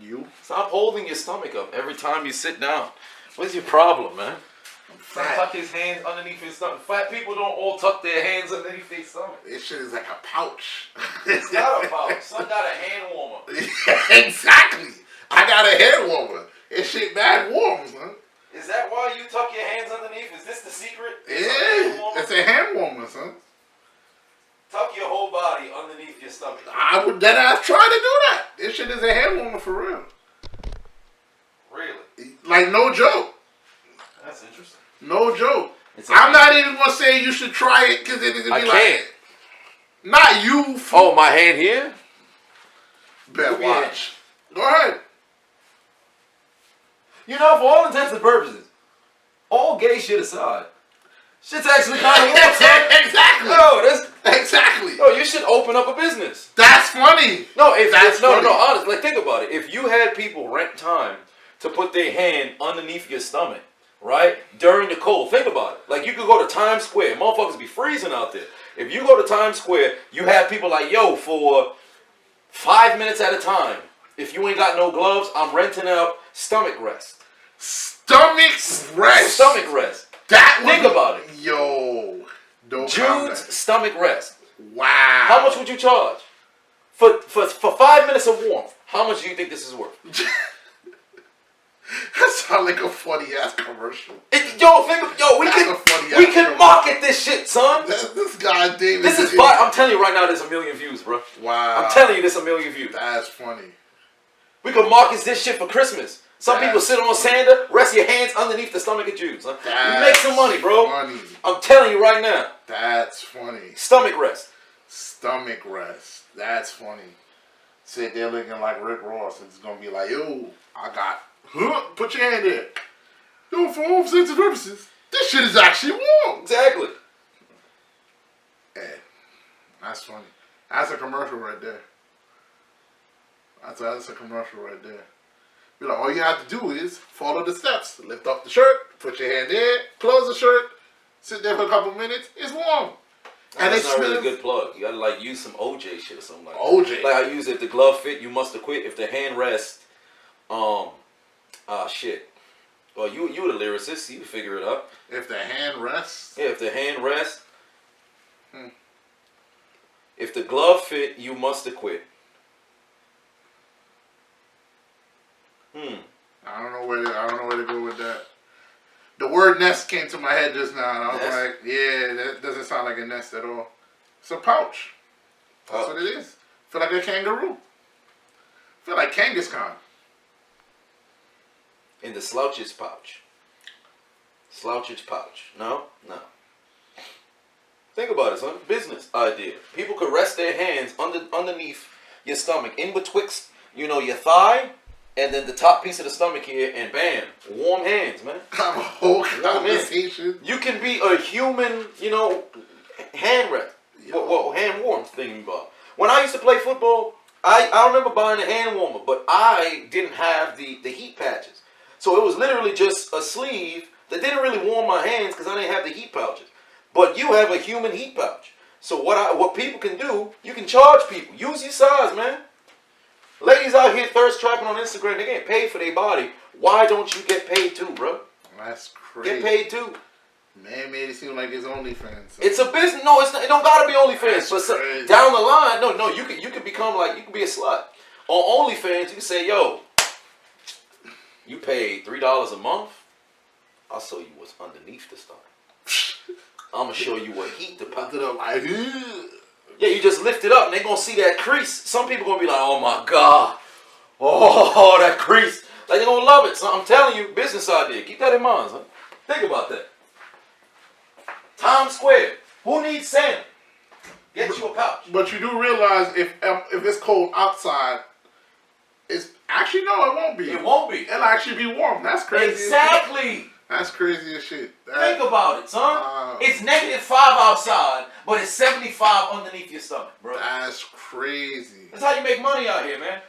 B: You?
C: Stop holding your stomach up every time you sit down. What's your problem, man?
B: Fat.
C: Tuck his hands underneath his stomach. Fat people don't all tuck their hands underneath their stomach.
B: This shit is like a pouch.
C: It's not a pouch. Son got a hand warmer.
B: Exactly. I got a head warmer. This shit bad warm, son.
C: Is that why you tuck your hands underneath? Is this the secret?
B: Yeah. It's a hand warmer, son.
C: Tuck your whole body underneath your stomach.
B: I would try to do that. This shit is a hand warmer for real.
C: Really?
B: Like, no joke.
C: That's interesting.
B: No joke. I'm not even going to say you should try it because it's going to be like... Not you.
C: Oh, my hand here?
B: Bet watch. Go ahead.
C: For all intents and purposes, all gay shit aside, shit's actually kind of warm, son.
B: Exactly. Exactly.
C: No, you should open up a business.
B: That's funny.
C: No,
B: funny.
C: honest. Like, think about it. If you had people rent time to put their hand underneath your stomach, right, during the cold, think about it. Like, you could go to Times Square. Motherfuckers be freezing out there. If you go to Times Square, you have people like, yo, for 5 minutes at a time, if you ain't got no gloves, I'm renting out stomach rest.
B: Stomach rest.
C: Stomach rest. Think about it.
B: Yo.
C: Jude's stomach rest.
B: Wow.
C: How much would you charge? For 5 minutes of warmth, how much do you think this is worth?
B: That sounds like a funny ass commercial.
C: We can market this shit, son.
B: This guy David.
C: This is fun. I'm telling you right now, there's a million views, bro.
B: Wow.
C: I'm telling you, there's a million views.
B: That's funny.
C: We could market this shit for Christmas. Some people sit on Santa, rest your hands underneath the stomach of Jews. Huh? You make some money, bro.
B: Funny.
C: I'm telling you right now.
B: That's funny.
C: Stomach rest.
B: Stomach rest. That's funny. Sit there looking like Rick Ross. It's going to be like, yo, I got... Put your hand there. Yo, for all intents and purposes, this shit is actually warm.
C: Exactly.
B: Yeah. That's funny. That's a commercial right there. That's a commercial right there. Be like, all you have to do is follow the steps. Lift up the shirt, put your hand there, close the shirt, sit there for a couple minutes. It's warm.
C: And it's not really a good plug. You gotta use some OJ shit or something like that.
B: OJ.
C: Like I use if the glove fit, you must have quit. If the hand rest, shit. Well, you the lyricist, you figure it out.
B: If the hand rests.
C: Yeah, if the hand rests. If the glove fit, you must have quit.
B: I don't know where to go with that. The word nest came to my head just now, and I was like, yeah, that doesn't sound like a nest at all. It's a pouch. That's what it is. Feel like a kangaroo. Feel like Kangaskhan.
C: In the slouch's pouch. Slouch's pouch. No? Think about it, son. Business idea. People could rest their hands underneath your stomach, in betwixt, your thigh, and then the top piece of the stomach here, and bam, warm hands, man.
B: Have a whole conversation.
C: You can be a human, hand rest, hand warmth thing. When I used to play football, I remember buying a hand warmer, but I didn't have the heat patches. So it was literally just a sleeve that didn't really warm my hands because I didn't have the heat pouches. But you have a human heat pouch. So what people can do, you can charge people. Use your size, man. Ladies out here thirst trapping on Instagram, they getting paid for their body. Why don't you get paid too, bro?
B: That's crazy.
C: Get paid too.
B: Man made it seem like it's OnlyFans. So.
C: It's a business. No, it's not, it don't gotta be OnlyFans.
B: That's
C: But
B: crazy.
C: down the line, no, you can become like, you can be a slut. On OnlyFans, you can say, yo, you paid $3 a month. I'll show you what's underneath the stomach. I'm gonna show you what heat to pop. Yeah, you just lift it up and they're gonna see that crease. Some people gonna be like, oh my God. Oh, that crease. Like, they're gonna love it. So I'm telling you, business idea. Keep that in mind, son. Think about that. Times Square. Who needs sand? Get you a pouch.
B: But you do realize if it's cold outside, it's actually no, it won't be.
C: It won't be.
B: It'll actually be warm. That's crazy.
C: Exactly.
B: That's crazy as shit.
C: Think about it, son. It's -5 outside, but it's 75 underneath your stomach, bro.
B: That's crazy.
C: That's how you make money out here, man.